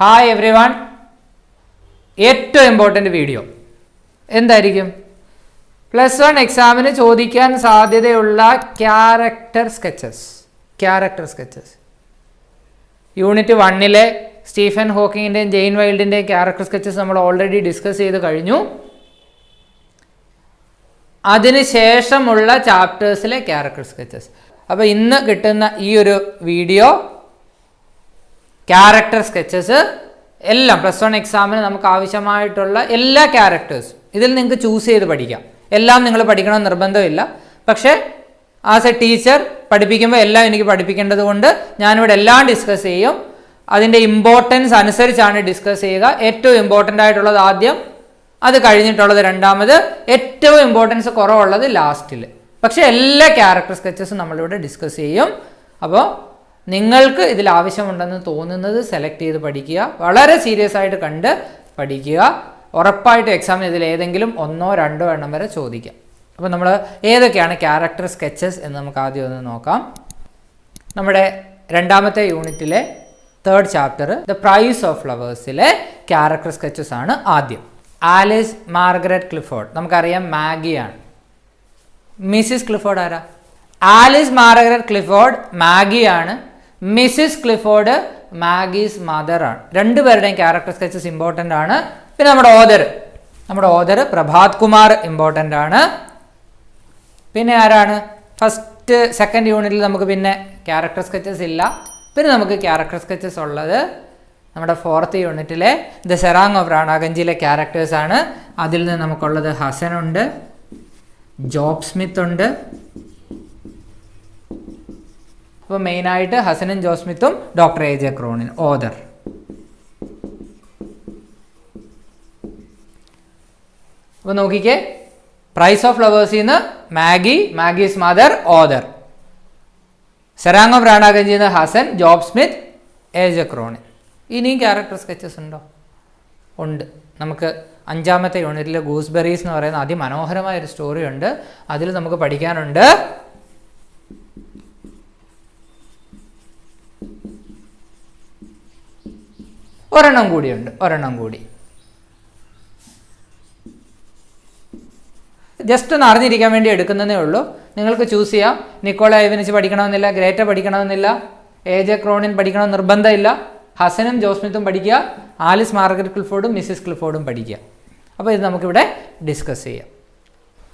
Hi everyone. ഏറ്റവും important video എന്തായിരിക്കും? +1 എക്സാമിന് ചോദിക്കാൻ സാധ്യതയുള്ള ക്യാരക്ടർ സ്കെച്ചസ്. യൂണിറ്റ് 1-ലെ സ്റ്റീഫൻ ഹോക്കിങ്ങിൻ്റെയും ജെയിൻ വൈൽഡിൻ്റെയും ക്യാരക്ടർ സ്കെച്ചസ് നമ്മൾ ഓൾറെഡി ഡിസ്കസ് ചെയ്ത് കഴിഞ്ഞു. അതിനുശേഷമുള്ള ചാപ്റ്റേഴ്സിലെ ക്യാരക്ടർ സ്കെച്ചസ്. അപ്പോൾ ഇന്ന് കിട്ടുന്ന ഈ ഒരു വീഡിയോ ക്യാരക്ടർ സ്കെച്ചസ് എല്ലാം +1 എക്സാമിന് നമുക്ക് ആവശ്യമായിട്ടുള്ള എല്ലാ ക്യാരക്ടേഴ്സും ഇതിൽ നിങ്ങൾക്ക് ചൂസ് ചെയ്ത് പഠിക്കാം. എല്ലാം നിങ്ങൾ പഠിക്കണമെന്ന് നിർബന്ധമില്ല. പക്ഷേ ആസ് എ ടീച്ചർ പഠിപ്പിക്കുമ്പോൾ എല്ലാം എനിക്ക് പഠിപ്പിക്കേണ്ടത് കൊണ്ട് ഞാനിവിടെ എല്ലാം ഡിസ്കസ് ചെയ്യും. അതിൻ്റെ ഇമ്പോർട്ടൻസ് അനുസരിച്ചാണ് ഡിസ്കസ് ചെയ്യുക. ഏറ്റവും ഇമ്പോർട്ടൻ്റ് ആയിട്ടുള്ളത് ആദ്യം, അത് കഴിഞ്ഞിട്ടുള്ളത് രണ്ടാമത്, ഏറ്റവും ഇമ്പോർട്ടൻസ് കുറവുള്ളത് ലാസ്റ്റിൽ. പക്ഷേ എല്ലാ ക്യാരക്ടർ സ്കെച്ചസും നമ്മളിവിടെ ഡിസ്കസ് ചെയ്യും. അപ്പോൾ നിങ്ങൾക്ക് ഇതിൽ ആവശ്യമുണ്ടെന്ന് തോന്നുന്നത് സെലക്ട് ചെയ്ത് പഠിക്കുക. വളരെ സീരിയസ് ആയിട്ട് കണ്ട് പഠിക്കുക. ഉറപ്പായിട്ടും എക്സാമിന് ഇതിൽ ഏതെങ്കിലും 1-2 എണ്ണം വരെ ചോദിക്കാം. അപ്പോൾ നമ്മൾ ഏതൊക്കെയാണ് ക്യാരക്ടർ സ്കെച്ചസ് എന്ന് നമുക്ക് ആദ്യം ഒന്ന് നോക്കാം. നമ്മുടെ രണ്ടാമത്തെ യൂണിറ്റിലെ 3rd chapter the price of ഫ്ലവേഴ്സിലെ ക്യാരക്ടർ സ്കെച്ചസ് ആണ് ആദ്യം. ആലിസ് മാർഗരറ്റ് ക്ലിഫോർഡ്, നമുക്കറിയാം മാഗിയാണ്. മിസ്സിസ് ക്ലിഫോർഡ് ആരാ? ആലിസ് മാർഗരറ്റ് ക്ലിഫോർഡ് മാഗിയാണ്. മിസ്സിസ് ക്ലിഫോർഡ് മാഗീസ് മദർ ആണ്. രണ്ടുപേരുടെയും ക്യാരക്ടർ സ്കെച്ചസ് ഇമ്പോർട്ടൻ്റ് ആണ്. പിന്നെ നമ്മുടെ ഓദർ പ്രഭാത് കുമാർ ഇമ്പോർട്ടൻ്റ് ആണ്. പിന്നെ ആരാണ്? സെക്കൻഡ് യൂണിറ്റിൽ നമുക്ക് പിന്നെ ക്യാരക്ടർ സ്കെച്ചസ് ഇല്ല. പിന്നെ നമുക്ക് ക്യാരക്ടർ സ്കെച്ചസ് ഉള്ളത് നമ്മുടെ 4th യൂണിറ്റിലെ ദ സെറാങ് ഓഫ് റാണാഗഞ്ചിയിലെ ക്യാരക്ടേഴ്സാണ്. അതിൽ നിന്ന് നമുക്കുള്ളത് ഹസനുണ്ട്, ജോബ് സ്മിത്ത് ഉണ്ട്. അപ്പോൾ മെയിനായിട്ട് ഹസനും ജോബ് സ്മിത്തും doctor A J Cronin author. അപ്പോൾ നോക്കിക്കേ, പ്രൈസ് ഓഫ് ഫ്ലവേഴ്സിൽ നിന്ന് Maggie's mother author. Serang of റാണാഗഞ്ചിയിൽ നിന്ന് Hasan, Job Smith, A J Cronin. ഇനിയും ക്യാരക്ടർ സ്കെച്ചസ് ഉണ്ടോ? ഉണ്ട്. നമുക്ക് 5ാമത്തെ യൂണിറ്റിൽ ഗൂസ്ബെറീസ് എന്ന് പറയുന്ന അതിമനോഹരമായൊരു സ്റ്റോറി ഉണ്ട്. അതിൽ നമുക്ക് പഠിക്കാനുണ്ട്. ഒരെണ്ണം കൂടി ജസ്റ്റ് ഒന്ന് അറിഞ്ഞിരിക്കാൻ വേണ്ടി എടുക്കുന്നതേ ഉള്ളൂ. നിങ്ങൾക്ക് ചൂസ് ചെയ്യാം. നിക്കോള ഇവനിച്ച് പഠിക്കണമെന്നില്ല, ഗ്രേറ്റ പഠിക്കണമെന്നില്ല, എ ജെ ക്രോണിൻ പഠിക്കണമെന്ന് നിർബന്ധമില്ല. ഹസനും ജോസ്മിത്തും പഠിക്കുക, ആലിസ് മാർഗരറ്റ് ക്ലിഫോർഡും മിസ്സിസ് ക്ലിഫോർഡും പഠിക്കുക. അപ്പോൾ ഇത് നമുക്കിവിടെ ഡിസ്കസ് ചെയ്യാം.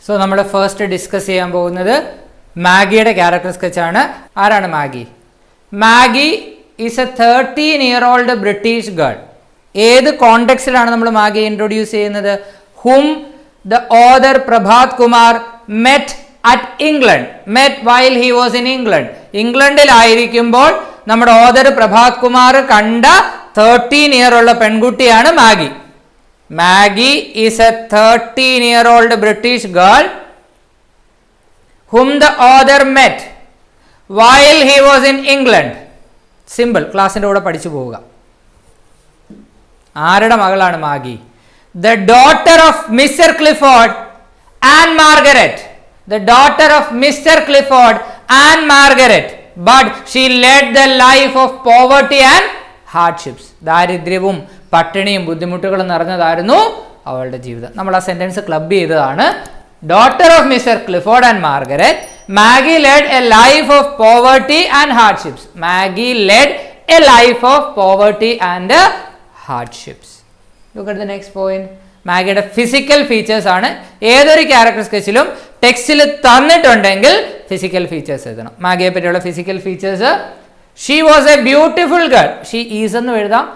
സോ നമ്മൾ ഫസ്റ്റ് ഡിസ്കസ് ചെയ്യാൻ പോകുന്നത് മാഗിയുടെ ക്യാരക്ടർ സ്കെച്ചാണ്. ആരാണ് Maggie? Maggie is a 13-year-old British girl. ഏത് കോണ്ടെക്സ്റ്റിലാണ് നമ്മൾ മാഗിയെ ഇൻട്രൊഡ്യൂസ് ചെയ്യുന്നത്? Hmm the author Prabhat Kumar met at England. Met while he was in England. ഇംഗ്ലണ്ടിലായിരിക്കുമ്പോൾ നമ്മുടെ ഓദർ പ്രഭാത് കുമാർ കണ്ട 13 ഉള്ള പെൺകുട്ടിയാണ് Maggie. Maggie is a 13-year-old British girl hmm the author met while he was in England. Simple. ക്ലാസിൻ്റെ കൂടെ പഠിച്ചു പോവുക. ആരുടെ മകളാണ് Maggie? The daughter of Mr Clifford and Margaret. The daughter of Mr Clifford and Margaret. But she lead the life of poverty and hardships. ദാരിദ്ര്യവും പട്ടിണിയും ബുദ്ധിമുട്ടുകളും നിറഞ്ഞതായിരുന്നു അവളുടെ ജീവിതം. നമ്മൾ ആ സെന്റൻസ് ക്ലബ് ചെയ്തതാണ്. Daughter of Mr Clifford and Margaret, Maggie led a life of poverty and hardships. Maggie led a life of poverty and hardships. Look at the next point. മാഗിയുടെ ഫിസിക്കൽ ഫീച്ചേഴ്സ് ആണ്. ഏതൊരു character സ്കെച്ചിലും ടെക്സ്റ്റിൽ തന്നിട്ടുണ്ടെങ്കിൽ physical features എഴുതണം. മാഗിയെ പറ്റിയുള്ള physical features: she was A beautiful girl. She is എന്ന് എഴുതാം.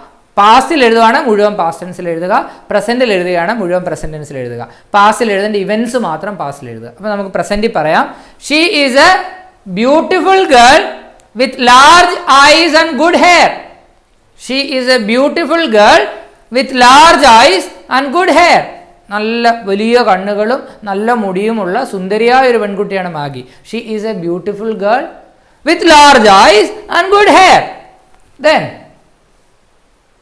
പാസ്റ്റിൽ എഴുതുകയാണ് മുഴുവൻ പാസ്റ്റ് ടെൻസിൽ എഴുതുക. പ്രസന്റിൽ എഴുതുകയാണ് മുഴുവൻ പ്രസന്റ് ടെൻസിൽ എഴുതുക. പാസ്റ്റിൽ എഴുതേണ്ട ഇവന്റ്സ് മാത്രം പാസ്റ്റിൽ എഴുതുക. അപ്പോൾ നമുക്ക് പ്രസന്റിൽ പറയാം. She is a beautiful girl with large eyes and good hair. She is a beautiful girl with large eyes and good hair. നല്ല വലിയ കണ്ണുകളും നല്ല മുടിയുമുള്ള സുന്ദരിയായ ഒരു പെൺകുട്ടിയാണ് Maggie. She is a beautiful girl with large eyes and good hair. Then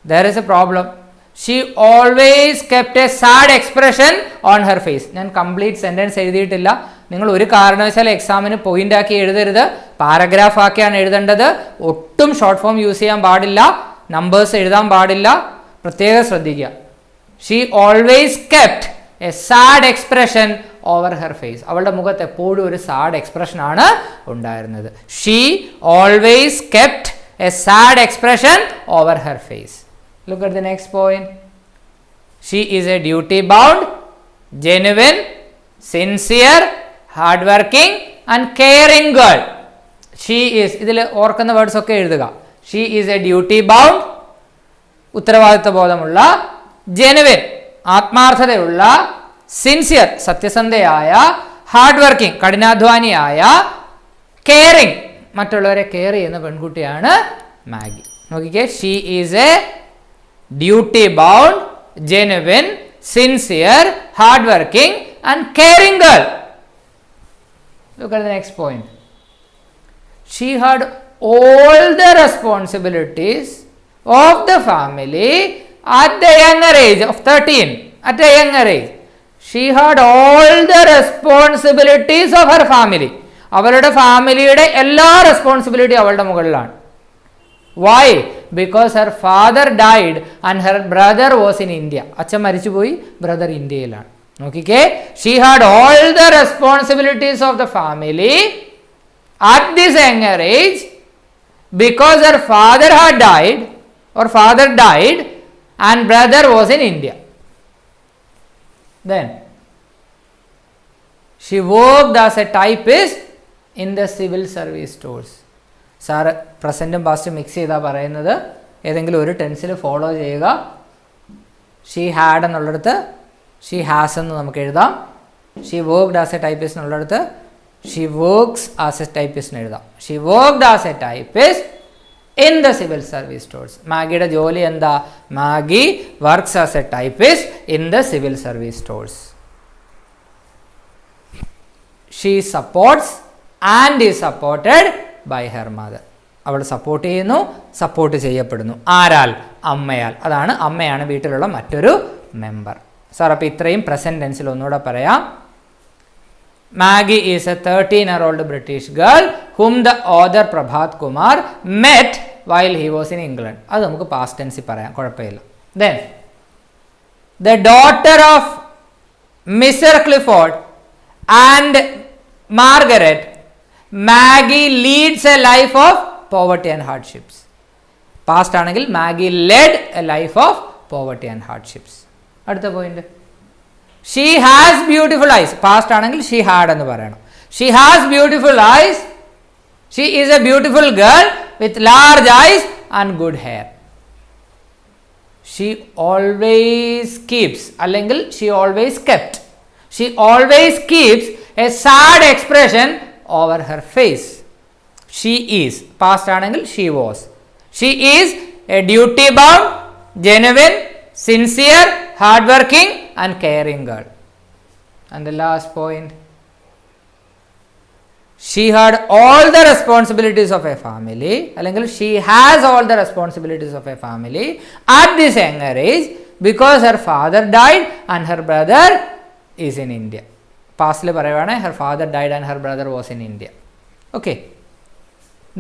there is a problem. She always kept a sad expression on her face. ഞാൻ complete sentence എഴുതിയിട്ടില്ല. നിങ്ങൾ ഒരു കാരണവശാലും എക്സാമിന് പോയിന്റ് ആക്കി എഴുതരുത്. പാരഗ്രാഫ് ആക്കിയാണ് എഴുതേണ്ടത്. ഒട്ടും ഷോർട്ട് ഫോം യൂസ് ചെയ്യാൻ പാടില്ല. നമ്പേഴ്സ് എഴുതാൻ പാടില്ല, പ്രത്യേകം ശ്രദ്ധിക്കുക. She always kept a sad expression over her face. അവളുടെ മുഖത്ത് എപ്പോഴും ഒരു സാഡ് എക്സ്പ്രഷൻ ആണ് ഉണ്ടായിരുന്നത്. She always kept a sad expression over her face. Look at the next point. She is a duty bound, genuine, sincere, hard working and caring girl. She is, ഇതിൽ ഓർക്കുന്ന words ഒക്കെ എഴുതുക. She is a duty bound, ഉത്തരവാദിത്വ ബോധമുള്ള, genuine, ആത്മാർത്ഥതയുള്ള, sincere, സത്യസന്ധയായ, hard working, കഠിനാധ്വാനിയായ, caring, മറ്റുള്ളവരെ കെയർ ചെയ്യുന്ന പെൺകുട്ടിയാണ് മാഗി. നോക്കിക്കേ, she is a duty bound, genuine, sincere, hard working and caring girl. Look at the next point. She had all the responsibilities of the family at the younger age of 13. At a younger age, she had all the responsibilities of her family. അവളുടെ ഫാമിലിയുടെ എല്ലാ responsibility അവളുടെ മുകളിലാണ്. Why? Because her father died and her brother was in India. അച്ഛൻ മരിച്ചുപോയി, brother ഇന്ത്യയിലാണ്. നോക്കിക്കേ, she had all the responsibilities of the family at this younger age because her father had died or father died and brother was in India. Then she worked as a typist in the civil service stores. Sir പ്രസൻറ്റും പാസ്റ്റും mix ചെയ്താൽ പറയുന്നത്, ഏതെങ്കിലും ഒരു ടെൻസിൽ follow ചെയ്യുക. She had എന്നുള്ളിടത്ത് she has എന്ന് നമുക്ക് എഴുതാം. She worked as a typist എന്നുള്ളിടത്ത് she works as a typist എഴുതാം. She worked as a typist in the civil service stores. മാഗിയുടെ ജോലി എന്താ? Maggie works as a typist in the civil service stores. She supports and is supported by her mother. അവൾ support ചെയ്യുന്നു, support ചെയ്യപ്പെടുന്നു. ആരാൽ? അമ്മയാൽ. അതാണ്, അമ്മയാണ് വീട്ടിലുള്ള മറ്റൊരു മെമ്പർ. സാർ, അപ്പോൾ ഇത്രയും പ്രസൻറ്റ് ടെൻസിൽ ഒന്നുകൂടെ പറയാം. Maggie is a 13-year-old British girl hmm the author Prabhat Kumar met while he was in England. അത് നമുക്ക് പാസ്റ്റ് ടെൻസിൽ പറയാം, കുഴപ്പമില്ല. Then the daughter of Mr Clifford and Margaret, Maggie leads a life of poverty and hardships. Past ആണെങ്കിൽ Maggie led a life of poverty and hardships. അടുത്ത point, she has beautiful eyes. Past ആണെങ്കിൽ she had എന്ന് പറയണം. She has beautiful eyes. She is a beautiful girl with large eyes and good hair. She always keeps, അല്ലെങ്കിൽ she always kept, she always keeps a sad expression over her face. She is, past ആണെങ്കിൽ she was. She is a duty bound, genuine, sincere, hardworking and caring girl. And the last point, she had all the responsibilities of a family, അല്ലെങ്കിൽ she has all the responsibilities of a family at this younger age because her father died and her brother is in India. പാസ്റ്റിൽ പറയുവാണ്, her father died and her brother was in India. Okay.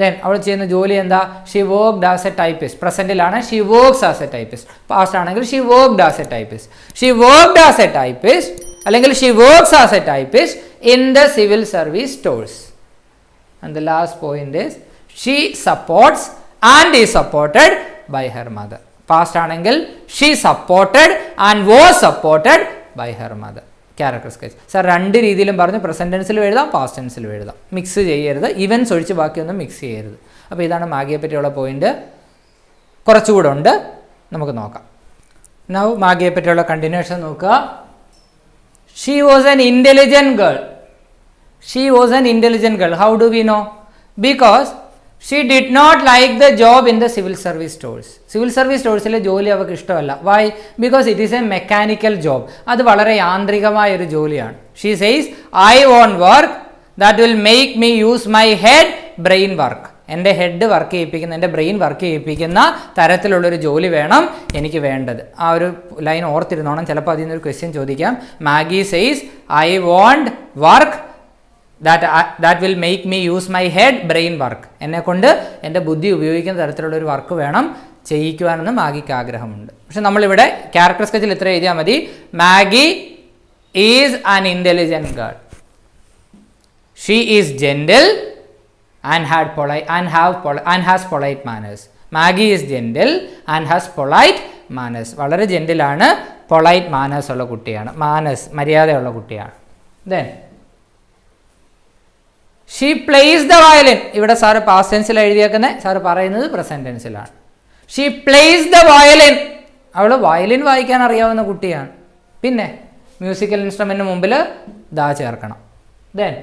Then അവൾ ചെയ്യുന്ന ജോലി എന്താ? She worked as a typist. പ്രസൻറ്റിലാണ് she works as a typist. Past ആണെങ്കിൽ she worked as a typist. She worked as a typist അല്ലെങ്കിൽ she works as a typist in the civil service stores. And the last point is she supports and is supported by her mother. Past ആണെങ്കിൽ she supported and was supported by her mother. Character sketch. Sir രണ്ട് രീതിയിലും പറഞ്ഞു, present ടെൻസിലും എഴുതാം, past ടെൻസിലും എഴുതാം. Mix ചെയ്യരുത്, events ഒഴിച്ച് ബാക്കിയൊന്നും mix ചെയ്യരുത്. അപ്പോൾ ഇതാണ് മാഗിയെ പറ്റിയുള്ള പോയിന്റ്. കുറച്ചുകൂടെ ഉണ്ട്, നമുക്ക് നോക്കാം. നൗ മാഗിയെ പറ്റിയുള്ള കണ്ടിന്യൂഷൻ നോക്കുക. She was an intelligent girl. She was an intelligent girl. How do we know? Because she did not like the job in the civil service stores. Civil service സ്റ്റോഴ്സിലെ ജോലി അവർക്ക് ഇഷ്ടമല്ല. Why? Because it is a mechanical job. അത് വളരെ യാന്ത്രികമായ ഒരു ജോലിയാണ്. She says, I won't work that will make me use my head brain work. എൻ്റെ ഹെഡ് വർക്ക് ചെയ്യിപ്പിക്കുന്ന, എൻ്റെ ബ്രെയിൻ വർക്ക് ചെയ്യിപ്പിക്കുന്ന തരത്തിലുള്ളൊരു ജോലി വേണം എനിക്ക് വേണ്ടത്. ആ ഒരു ലൈൻ ഓർത്തിരുന്നോണം, ചിലപ്പോൾ അതിൽ നിന്നൊരു ക്വസ്റ്റ്യൻ ചോദിക്കാം. Maggie says, I won't work that will make me use my head brain work. എന്നെ കൊണ്ട് എൻ്റെ ബുദ്ധി ഉപയോഗിക്കുന്ന തരത്തിലുള്ളൊരു വർക്ക് വേണം ചെയ്യിക്കുവാനെന്ന് മാഗിക്ക് ആഗ്രഹമുണ്ട്. പക്ഷെ നമ്മളിവിടെ ക്യാരക്ടർ സ്കെച്ചിൽ ഇത്ര എഴുതിയാൽ മതി. Maggi is an intelligent girl. She is gentle and has polite manners. Maggie is gentle and has polite manners. വളരെ ജെൻറ്റിലാണ്, പൊളൈറ്റ് മാനേഴ്സ് ഉള്ള കുട്ടിയാണ്, മര്യാദയുള്ള കുട്ടിയാണ്. Then she plays the violin. ഇവിടെ സാറ് പാസ്റ്റ് ടെൻസിൽ എഴുതിയേക്കുന്നത്, സാറ് പറയുന്നത് പ്രസന്റ് ടെൻസിലാണ്. She plays the violin. അവൾ വയലിൻ വായിക്കാൻ അറിയാവുന്ന കുട്ടിയാണ്. പിന്നെ മ്യൂസിക്കൽ ഇൻസ്ട്രുമെൻറ്റിന് മുമ്പിൽ ദാ ചേർക്കണം. Then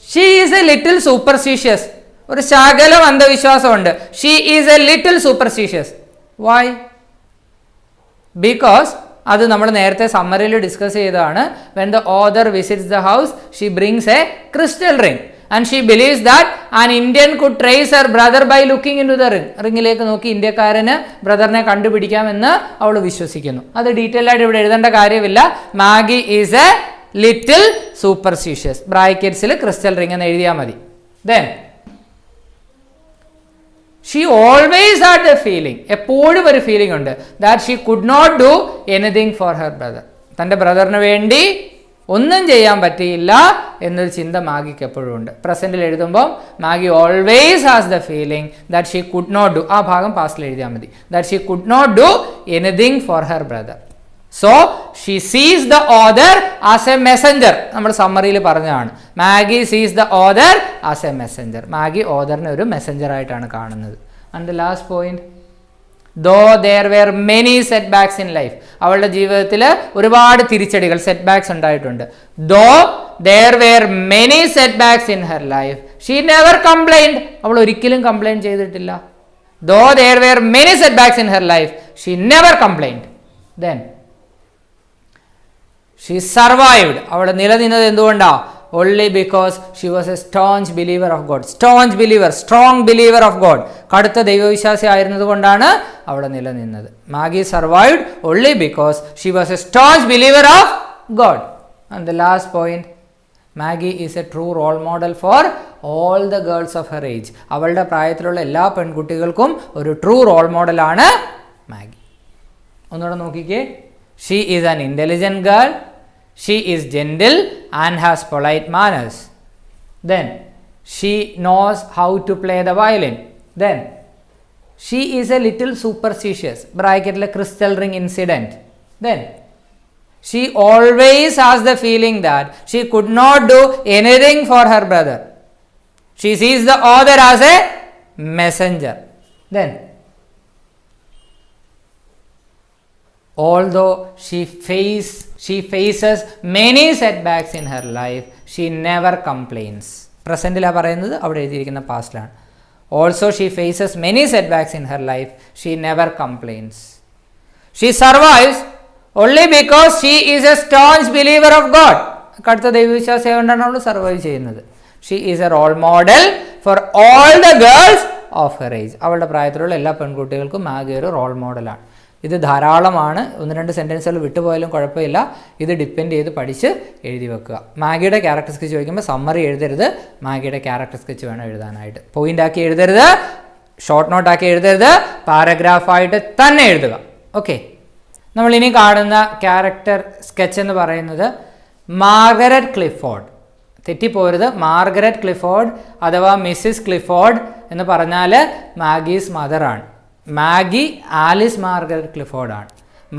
she is a little superstitious. ഒരു ശകലം അന്ധവിശ്വാസമുണ്ട്. She is a little superstitious. Why? Because അത് നമ്മൾ നേരത്തെ സമ്മറിയിൽ ഡിസ്കസ് ചെയ്തതാണ്. When the author visits the house, she brings a crystal ring and she believes that an Indian could trace her brother by looking into the ring. റിങ്ങിലേക്ക് നോക്കി ഇന്ത്യക്കാരന് ബ്രദറിനെ കണ്ടുപിടിക്കാമെന്ന് അവൾ വിശ്വസിക്കുന്നു. അത് detail ആയിട്ട് ഇവിടെ എഴുതേണ്ട കാര്യമില്ല. Maggie is a little superstitious. ബ്രാക്കറ്റ്സിൽ crystal ring എന്ന് എഴുതിയാൽ മതി. Then she always had the feeling, എപ്പോഴും ഒരു ഫീലിംഗ് ഉണ്ട്, that she could not do anything for her brother. തൻ്റെ ബ്രദറിന് വേണ്ടി ഒന്നും ചെയ്യാൻ പറ്റിയില്ല എന്നൊരു ചിന്ത മാഗിക്ക് എപ്പോഴും ഉണ്ട്. പ്രസന്റിൽ എഴുതുമ്പോൾ Maggie always has the feeling that she could not do, ആ ഭാഗം പാസ്റ്റിൽ എഴുതിയാൽ മതി, that she could not do anything for her brother. So she sees the author as a messenger. നമ്മൾ സമ്മറിയിൽ പറഞ്ഞതാണ്, Maggie sees the author as a messenger. Maggie ഓദറിനെ ഒരു മെസ്സഞ്ചർ ആയിട്ടാണ് കാണുന്നത്. And the last point, though there were many setbacks in life. അവളുടെ ജീവിതത്തിൽ ഒരുപാട് തിരിച്ചടികൾ, സെറ്റ് ബാക്സ് ഉണ്ടായിട്ടുണ്ട്. Though there were many setbacks in her life, she never complained. അവൾ ഒരിക്കലും കംപ്ലൈൻറ്റ് ചെയ്തിട്ടില്ല. Though there were many setbacks in her life, she never complained. Then she survived. അവൾ നിലനിന്നത് എന്തുകൊണ്ടാണ്? only because she was a staunch believer of God. staunch believer, strong believer of God. കടുത്ത ദൈവവിശ്വാസി ആയിരുന്നത് കൊണ്ടാണ് അവിടെ നിലനിന്നത്. Maggie survived only because she was a staunch believer of God. And the last point, Maggie is a true role model for all the girls of her age. അവളുടെ പ്രായത്തിലുള്ള എല്ലാ പെൺകുട്ടികൾക്കും ഒരു ട്രൂ റോൾ മോഡലാണ് മാഗി. ഒന്നുകൂടെ നോക്കിക്കേ. She is an intelligent girl. She is gentle and has polite manners. Then she knows how to play the violin. Then she is a little superstitious. Bracket le crystal ring incident. Then she always has the feeling that she could not do anything for her brother. She sees the other as a messenger. Then although she faces many setbacks in her life, she never complains. പ്രസൻറ്റിലാണ് പറയുന്നത്, അവിടെ എഴുതിയിരിക്കുന്ന പാസ്റ്റിലാണ്. Also she faces many setbacks in her life, she never complains. She survives only because she is a staunch believer of God. കടുത്ത ദൈവവിശ്വാസം കൊണ്ടാണ് അവൾ survive ചെയ്യുന്നത്. She is a role model for all the girls of her age. അവളുടെ പ്രായത്തിലുള്ള എല്ലാ പെൺകുട്ടികൾക്കും Maggi ഒരു റോൾ മോഡലാണ്. ഇത് ധാരാളമാണ്. 1-2 സെൻറ്റൻസുകൾ വിട്ടുപോയാലും കുഴപ്പമില്ല. ഇത് ഡിപ്പെൻഡ് ചെയ്ത് പഠിച്ച് എഴുതി വെക്കുക. മാഗിയുടെ ക്യാരക്ടർ സ്കെച്ച് ചോദിക്കുമ്പോൾ സമ്മറി എഴുതരുത്, മാഗിയുടെ ക്യാരക്ടർ സ്കെച്ച് വേണം എഴുതാനായിട്ട്. പോയിന്റ് ആക്കി എഴുതരുത്, ഷോർട്ട് നോട്ട് ആക്കി എഴുതരുത്, പാരഗ്രാഫായിട്ട് തന്നെ എഴുതുക. ഓക്കെ, നമ്മളിനി കാണുന്ന ക്യാരക്ടർ സ്കെച്ച് എന്ന് പറയുന്നത് മാർഗരറ്റ് ക്ലിഫോർഡ്. തെറ്റിപ്പോരുത്, മാർഗരറ്റ് ക്ലിഫോർഡ് അഥവാ മിസ്സിസ് ക്ലിഫോർഡ് എന്ന് പറഞ്ഞാൽ മാഗീസ് മദറാണ്. മാഗി ആലിസ് മാർഗരറ്റ് ക്ലിഫോർഡാണ്.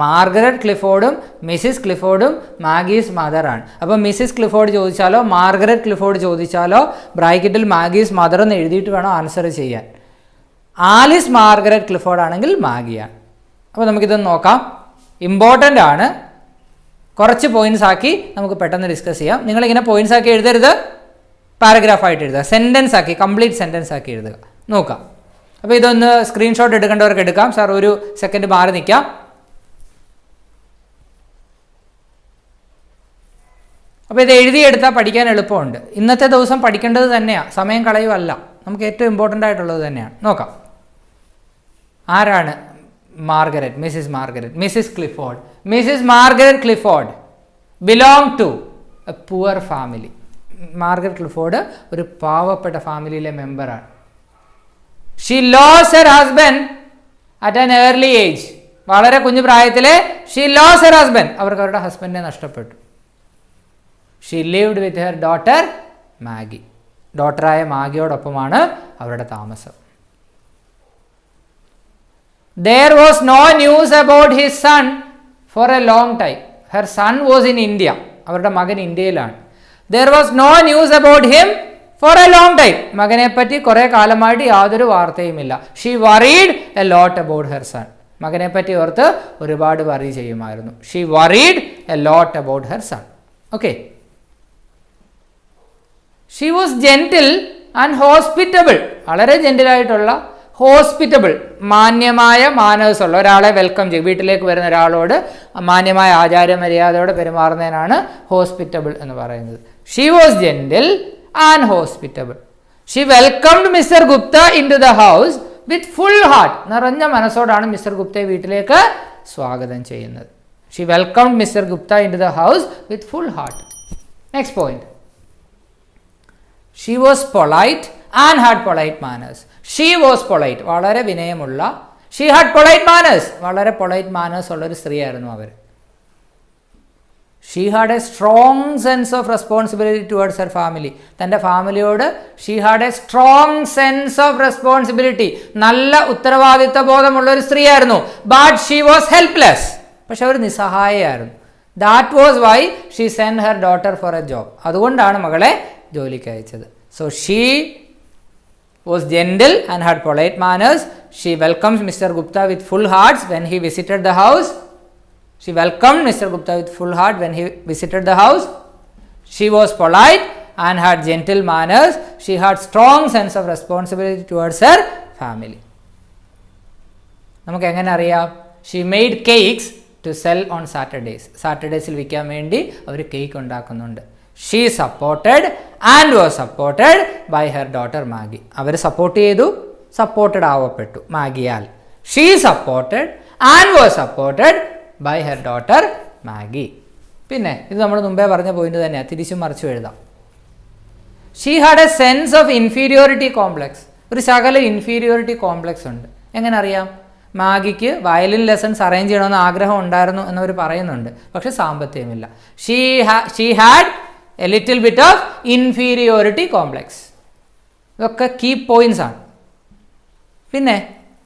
മാർഗരറ്റ് ക്ലിഫോർഡും മിസ്സിസ് ക്ലിഫോർഡും മാഗീസ് മദറാണ്. അപ്പോൾ മിസ്സിസ് ക്ലിഫോർഡ് ചോദിച്ചാലോ മാർഗരറ്റ് ക്ലിഫോർഡ് ചോദിച്ചാലോ ബ്രാക്കറ്റിൽ മാഗീസ് മദർ എന്ന് എഴുതിയിട്ട് വേണം ആൻസർ ചെയ്യാൻ. ആലിസ് മാർഗരറ്റ് ക്ലിഫോർഡ് ആണെങ്കിൽ മാഗിയാണ്. അപ്പോൾ നമുക്കിതൊന്ന് നോക്കാം. ഇമ്പോർട്ടൻ്റ് ആണ്. കുറച്ച് പോയിൻറ്റ്സ് ആക്കി നമുക്ക് പെട്ടെന്ന് ഡിസ്കസ് ചെയ്യാം. നിങ്ങളിങ്ങനെ പോയിൻറ്റ്സ് ആക്കി എഴുതരുത്, പാരഗ്രാഫായിട്ട് എഴുതുക, സെൻറ്റൻസ് ആക്കി, കംപ്ലീറ്റ് സെൻറ്റൻസ് ആക്കി എഴുതുക. നോക്കാം. അപ്പോൾ ഇതൊന്ന് സ്ക്രീൻഷോട്ട് എടുക്കേണ്ടവർക്ക് എടുക്കാം. സാർ ഒരു സെക്കൻഡ് മാറി നിൽക്കാം. അപ്പോൾ ഇത് എഴുതിയെടുത്താൽ പഠിക്കാൻ എളുപ്പമുണ്ട്. ഇന്നത്തെ ദിവസം പഠിക്കേണ്ടത് തന്നെയാണ്, സമയം കളയുമല്ല. നമുക്ക് ഏറ്റവും ഇമ്പോർട്ടൻ്റ് ആയിട്ടുള്ളത് തന്നെയാണ്. നോക്കാം. ആരാണ് Margaret? Mrs Margaret, Mrs Clifford. Mrs Margaret Clifford belong to a poor family. Margaret Clifford ഒരു പാവപ്പെട്ട ഫാമിലിയിലെ മെമ്പറാണ്. She lost her husband at an early age, വളരെ കുഞ്ഞു പ്രായത്തിലെ ഷീ ലോസ് ഹെർ ഹസ്ബൻഡ്, അവർക്ക് അവരുടെ ഹസ്ബൻഡിനെ നഷ്ടപ്പെട്ടു. She lived with her daughter Maggie, ഡോട്ടറായ മാഗിയോടൊപ്പമാണ് അവരുടെ താമസം. There was no news about his son for a long time. Her son was in India. അവരുടെ മകൻ ഇന്ത്യയിലാണ്. There was no news about him for a long time. മകനെ പറ്റി കുറേ കാലമായിട്ട് യാതൊരു വാർത്തയുമില്ല. She worried a lot about her son. മകനെ പറ്റി ഓർത്ത് ഒരുപാട് വറി ചെയ്യുമായിരുന്നു. She worried a lot about her son. Okay. She was gentle and hospitable. വളരെ ജെന്റിലായിട്ടുള്ള, ഹോസ്പിറ്റബിൾ, മാന്യമായ മാനേഴ്സുള്ള ഒരാളെ വെൽക്കം ചെയ്യും. വീട്ടിലേക്ക് വരുന്ന ഒരാളോട് മാന്യമായ ആചാര മര്യാദയോടെ പെരുമാറുന്നതിനാണ് ഹോസ്പിറ്റബിൾ എന്ന് പറയുന്നത്. She was gentle and hospitable. She welcomed Mr Gupta into the house with full heart. നിറഞ്ഞ മനസ്സോടാണ് മിസ്റ്റർ ഗുപ്തയെ വീട്ടിലേക്ക് സ്വാഗതം ചെയ്യുന്നത്. She welcomed Mr Gupta into the house with full heart. Next point. She was polite and had polite manners. She was polite, വളരെ വിനയമുള്ള. She had polite manners, വളരെ polite manners ഉള്ളൊരു സ്ത്രീയായിരുന്നു അവർ. She had a strong sense of responsibility towards her family. തൻ്റെ ഫാമിലിയോട് she had a strong sense of responsibility, നല്ല ഉത്തരവാദിത്വ ബോധമുള്ള ഒരു സ്ത്രീയായിരുന്നു. ബട്ട് ഷീ വാസ് ഹെൽപ്ലെസ്, പക്ഷെ അവർ നിസ്സഹായയായിരുന്നു. That was why she send her daughter for a job. അതുകൊണ്ടാണ് മകളെ ജോലിക്ക് അയച്ചത്. So she was gentle and had polite manners. She welcomes Mr. Gupta with full hearts when he visited the house. She welcomed Mr. Gupta with full heart when he visited the house. She was polite and had gentle manners. She had strong sense of responsibility towards her family. നമുക്ക് എങ്ങനെ അറിയാം? She made cakes to sell on Saturdays. സാറ്റർഡേസിൽ വിൽക്കാൻ വേണ്ടി അവർ cake ഉണ്ടാക്കുന്നുണ്ട്. She supported and was supported by her daughter Maggie. അവർ support ചെയ്തു, supported ആവപ്പെട്ടു മാഗിയാൽ. She supported and was supported by her daughter Maggie. പിന്നെ ഇത് നമ്മൾ മുമ്പേ പറഞ്ഞ പോയിന്റ് തന്നെയാണ്, തിരിച്ചും മറിച്ചും എഴുതാം. She had a sense of inferiority complex. ഒരു ശകല ഇൻഫീരിയോറിറ്റി കോംപ്ലക്സ് ഉണ്ട്. എങ്ങനെ അറിയാം? മാഗിക്ക് വയലിൻ ലെസൺസ് അറേഞ്ച് ചെയ്യണമെന്ന് ആഗ്രഹം ഉണ്ടായിരുന്നു എന്നവർ പറയുന്നുണ്ട്, പക്ഷെ സാമ്പത്തികമില്ല. She had a little bit of inferiority complex. ഇതൊക്കെ കീ പോയിന്റ്സ് ആണ്. പിന്നെ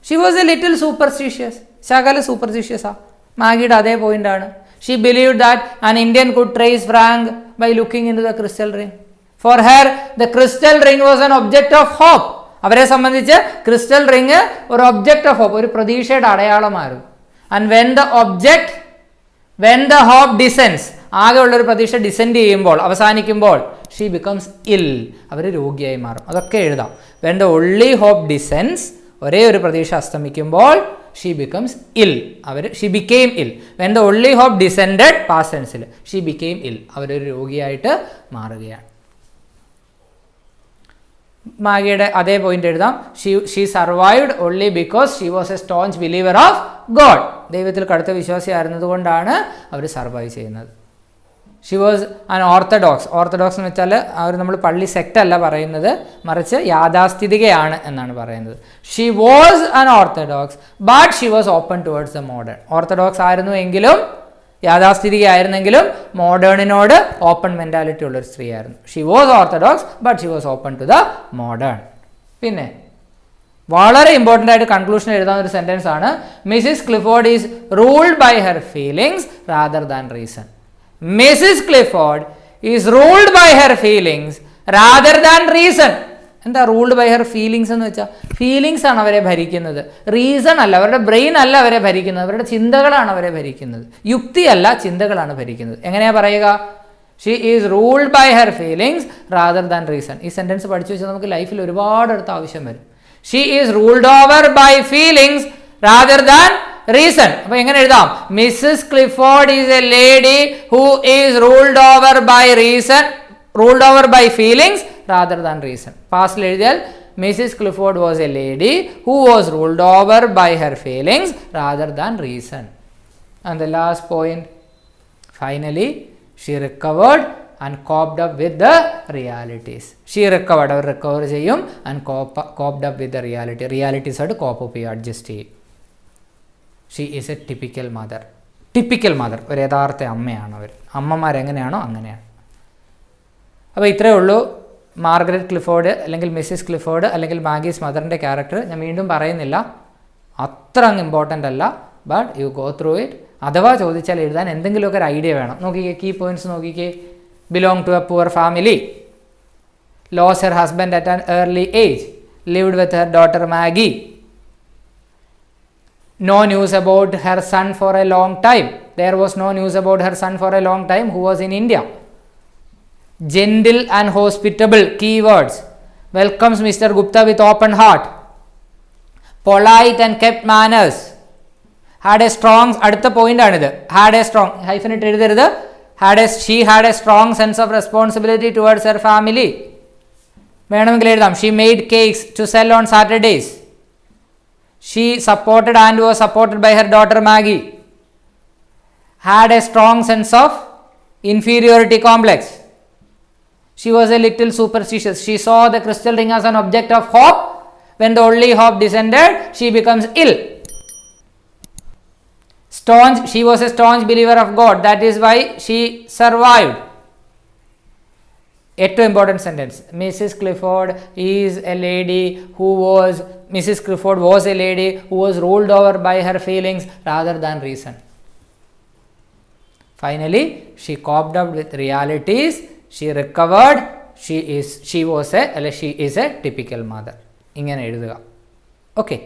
she was a little superstitious, ശകല സൂപ്പർസ്റ്റിഷ്യസാ. മാഗിയുടെ അതേ പോയിന്റ് ആണ്. She believed that an Indian could trace Frank by looking into the crystal ring. For her the crystal ring was an object of hope. അവരെ സംബന്ധിച്ച് crystal ring ഒരു object of hope, ഒരു പ്രതീക്ഷയുടെ അടയാളമായിരുന്നു. And when the hope descends, ആകെ ഉള്ളൊരു പ്രതീക്ഷ descend ചെയ്യുമ്പോൾ, അവസാനിക്കുമ്പോൾ, ഷീ ബിക്കംസ് ഇൽ, അവർ രോഗിയായി മാറും. അതൊക്കെ എഴുതാം. When the only hope descends, ഒരേ ഒരു പ്രതീക്ഷ അസ്തമിക്കുമ്പോൾ, she becomes ill, she became ill. When the only hope descended, past ടെൻസിൽ, ഷീ ബിക്കെയിം ഇൽ, അവരൊരു രോഗിയായിട്ട് മാറുകയാണ്. മാഗിയുടെ അതേ പോയിന്റ് എഴുതാം. She survived only because she was a strong believer of God. ദൈവത്തിൽ കടുത്ത വിശ്വാസിയായിരുന്നത് കൊണ്ടാണ് അവർ സർവൈവ് ചെയ്യുന്നത്. She was an orthodox. Orthodox എന്ന് വെച്ചാൽ അവർ നമ്മൾ പള്ളി സെക്റ്റ് അല്ല പറയുന്നത്, മറിച്ച് യാഥാസ്ഥിതികയാണ് എന്നാണ് പറയുന്നത്. She was an orthodox but she was open towards the modern. Orthodox ആയിരുന്നു എങ്കിലും, യാഥാസ്ഥിതിക ആയിരുന്നെങ്കിലും മോഡേണിനോട് ഓപ്പൺ മെൻറ്റാലിറ്റി ഉള്ളൊരു സ്ത്രീയായിരുന്നു. She was orthodox but she was open to the modern. പിന്നെ വളരെ ഇമ്പോർട്ടൻ്റ് ആയിട്ട് കൺക്ലൂഷൻ എഴുതാവുന്ന ഒരു സെൻറ്റൻസ് ആണ്, Mrs Clifford is ruled by her feelings rather than reason. Mrs Clifford is ruled by her feelings rather than reason. എന്താ ruled by her feelings എന്ന് വെച്ചാൽ? Feelings ആണ് അവരെ ഭരിക്കുന്നത്, റീസൺ അല്ല. അവരുടെ ബ്രെയിൻ അല്ല അവരെ ഭരിക്കുന്നത്, അവരുടെ ചിന്തകളാണ് അവരെ ഭരിക്കുന്നത്. യുക്തിയല്ല, ചിന്തകളാണ് ഭരിക്കുന്നത്. എങ്ങനെയാ പറയുക? She is ruled by her feelings rather than reason. ഈ സെൻറ്റൻസ് പഠിച്ചു വെച്ചാൽ നമുക്ക് ലൈഫിൽ ഒരുപാട് അടുത്ത് ആവശ്യം വരും. She is ruled over by feelings rather than reason. അപ്പൊ എങ്ങനെ എഴുതാം? Mrs Clifford is a lady who is ruled over by reason, ruled over by feelings rather than reason. പാസ്റ്റിൽ എഴുതിയാൽ Mrs. Clifford was a lady who was ruled over by her feelings rather than reason. And the last point, finally, she recovered and coped up with the realities. She recovered, our recover ചെയ്യും, and coped up with the reality. Realities ആയിട്ട് cope up ചെയ്യും, adjust ചെയ്യും. She is A typical mother. Typical mother, ഒരു യഥാർത്ഥ അമ്മയാണ് അവർ. അമ്മമാരെങ്ങനെയാണോ അങ്ങനെയാണ്. അപ്പോൾ ഇത്രയേ ഉള്ളൂ മാർഗരറ്റ് ക്ലിഫോർഡ് അല്ലെങ്കിൽ മിസ്സിസ് ക്ലിഫോർഡ് അല്ലെങ്കിൽ മാഗീസ് മദറിൻ്റെ ക്യാരക്ടർ. ഞാൻ വീണ്ടും പറയുന്നില്ല, അത്ര അങ്ങ് ഇമ്പോർട്ടൻ്റ് അല്ല, but you go through it. അഥവാ ചോദിച്ചാൽ എഴുതാൻ എന്തെങ്കിലുമൊക്കെ ഒരു ഐഡിയ വേണം. നോക്കിക്കേ, കീ പോയിന്റ്സ് നോക്കിക്കേ. Belong to a poor family, lose her husband at an early age, lived with her daughter Maggie, no news about her son for a long time. There was no news about her son for a long time who was in India. Gentle and hospitable, keywords. Welcomes Mr. Gupta with open heart. Polite and kept manners. Had a strong, അടുത്ത point ആണിത്, had a strong, hyphen ഇട്ട് എഴുതരുത്, she had a strong sense of responsibility towards her family. വേണമെങ്കിൽ എഴുതാം, she made cakes to sell on Saturdays. She supported and was supported by her daughter Maggie. Had a strong sense of inferiority complex. She was a little superstitious. She saw the crystal ring as an object of hope. When the only hope descended she becomes ill. Staunch, she was a staunch believer of God. That is why she survived. ഏറ്റവും important sentence, Mrs. Clifford was a lady who was ruled over by her feelings rather than reason. Finally, she coped up with realities, she recovered, she is a typical mother. ഇങ്ങനെ എഴുതുക. Okay,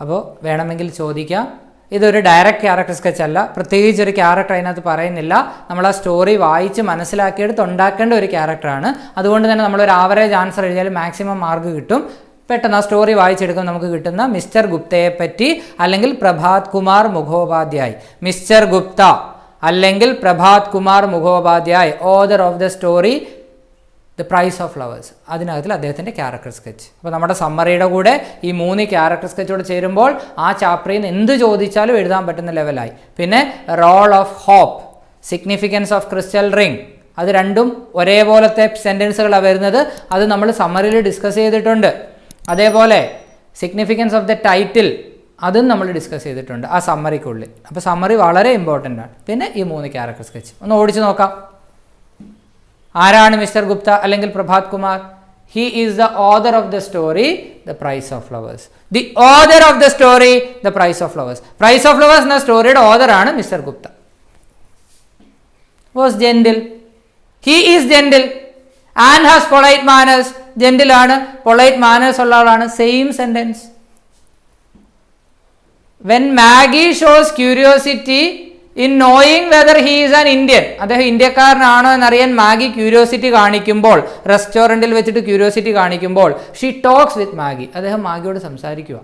അപ്പോൾ വേണമെങ്കിൽ ചോദിക്കാം. ഇതൊരു direct character sketch അല്ല, പ്രത്യേകിച്ച് ഒരു character അതിനകത്ത് പറയുന്നില്ല. നമ്മൾ ആ സ്റ്റോറി വായിച്ച് മനസ്സിലാക്കിയെടുത്ത് ഉണ്ടാക്കേണ്ട ഒരു ക്യാരക്ടറാണ്. അതുകൊണ്ട് തന്നെ നമ്മളൊരു ആവറേജ് ആൻസർ എഴുതിയാൽ മാക്സിമം മാർക്ക് കിട്ടും. പെട്ടെന്ന് ആ സ്റ്റോറി വായിച്ചെടുക്കുമ്പോൾ നമുക്ക് കിട്ടുന്ന മിസ്റ്റർ ഗുപ്തയെ പറ്റി അല്ലെങ്കിൽ പ്രഭാത് കുമാർ മുഖോപാധ്യായ്. മിസ്റ്റർ ഗുപ്ത അല്ലെങ്കിൽ Prabhat Kumar Mukhopadhyay, author of the story the price of flowers, അതിനകത്തിൽ അദ്ദേഹത്തിൻ്റെ ക്യാരക്ടർ സ്കെച്ച്. അപ്പോൾ നമ്മുടെ സമ്മറിയുടെ കൂടെ ഈ 3 ക്യാരക്ടർ സ്കെച്ചോട് ചേരുമ്പോൾ ആ ചാപ്റ്ററിൽ നിന്ന് എന്ത് ചോദിച്ചാലും എഴുതാൻ പറ്റുന്ന ലെവലായി. പിന്നെ role of hope, significance of crystal ring, അത് രണ്ടും ഒരേപോലത്തെ സെൻറ്റൻസുകളാണ് വരുന്നത്. അത് നമ്മൾ സമ്മറിയിൽ ഡിസ്കസ് ചെയ്തിട്ടുണ്ട്. അതേപോലെ സിഗ്നിഫിക്കൻസ് ഓഫ് ദ ടൈറ്റിൽ, അതും നമ്മൾ ഡിസ്കസ് ചെയ്തിട്ടുണ്ട് ആ സമ്മറിക്കുള്ളിൽ. അപ്പോൾ സമ്മറി വളരെ ഇമ്പോർട്ടൻ്റ് ആണ്. പിന്നെ ഈ 3 ക്യാരക്ടർ സ്കെച്ച് ഒന്ന് ഓടിച്ച് നോക്കാം. ആരാണ് മിസ്റ്റർ ഗുപ്ത അല്ലെങ്കിൽ Prabhat Kumar? He is the author of the story the price of flowers. The author of the story the price of flowers. Price of flowers എന്ന സ്റ്റോറിയുടെ ഓതറാണ് mister Gupta. Was gentle, he is gentle and has polite manners. Gentle ആണ്, polite manners ഉള്ള ആളാണ്. Same sentence. When Maggie shows curiosity in knowing whether he is an Indian, അദ്ദേഹം ഇന്ത്യക്കാരനാണോ എന്നറിയാൻ Maggi curiosity കാണിക്കുമ്പോൾ, റെസ്റ്റോറൻറ്റിൽ വെച്ചിട്ട് ക്യൂരിയോസിറ്റി കാണിക്കുമ്പോൾ, ഷീ ടോക്സ് വിത്ത് മാഗി, അദ്ദേഹം മാഗിയോട് സംസാരിക്കുക.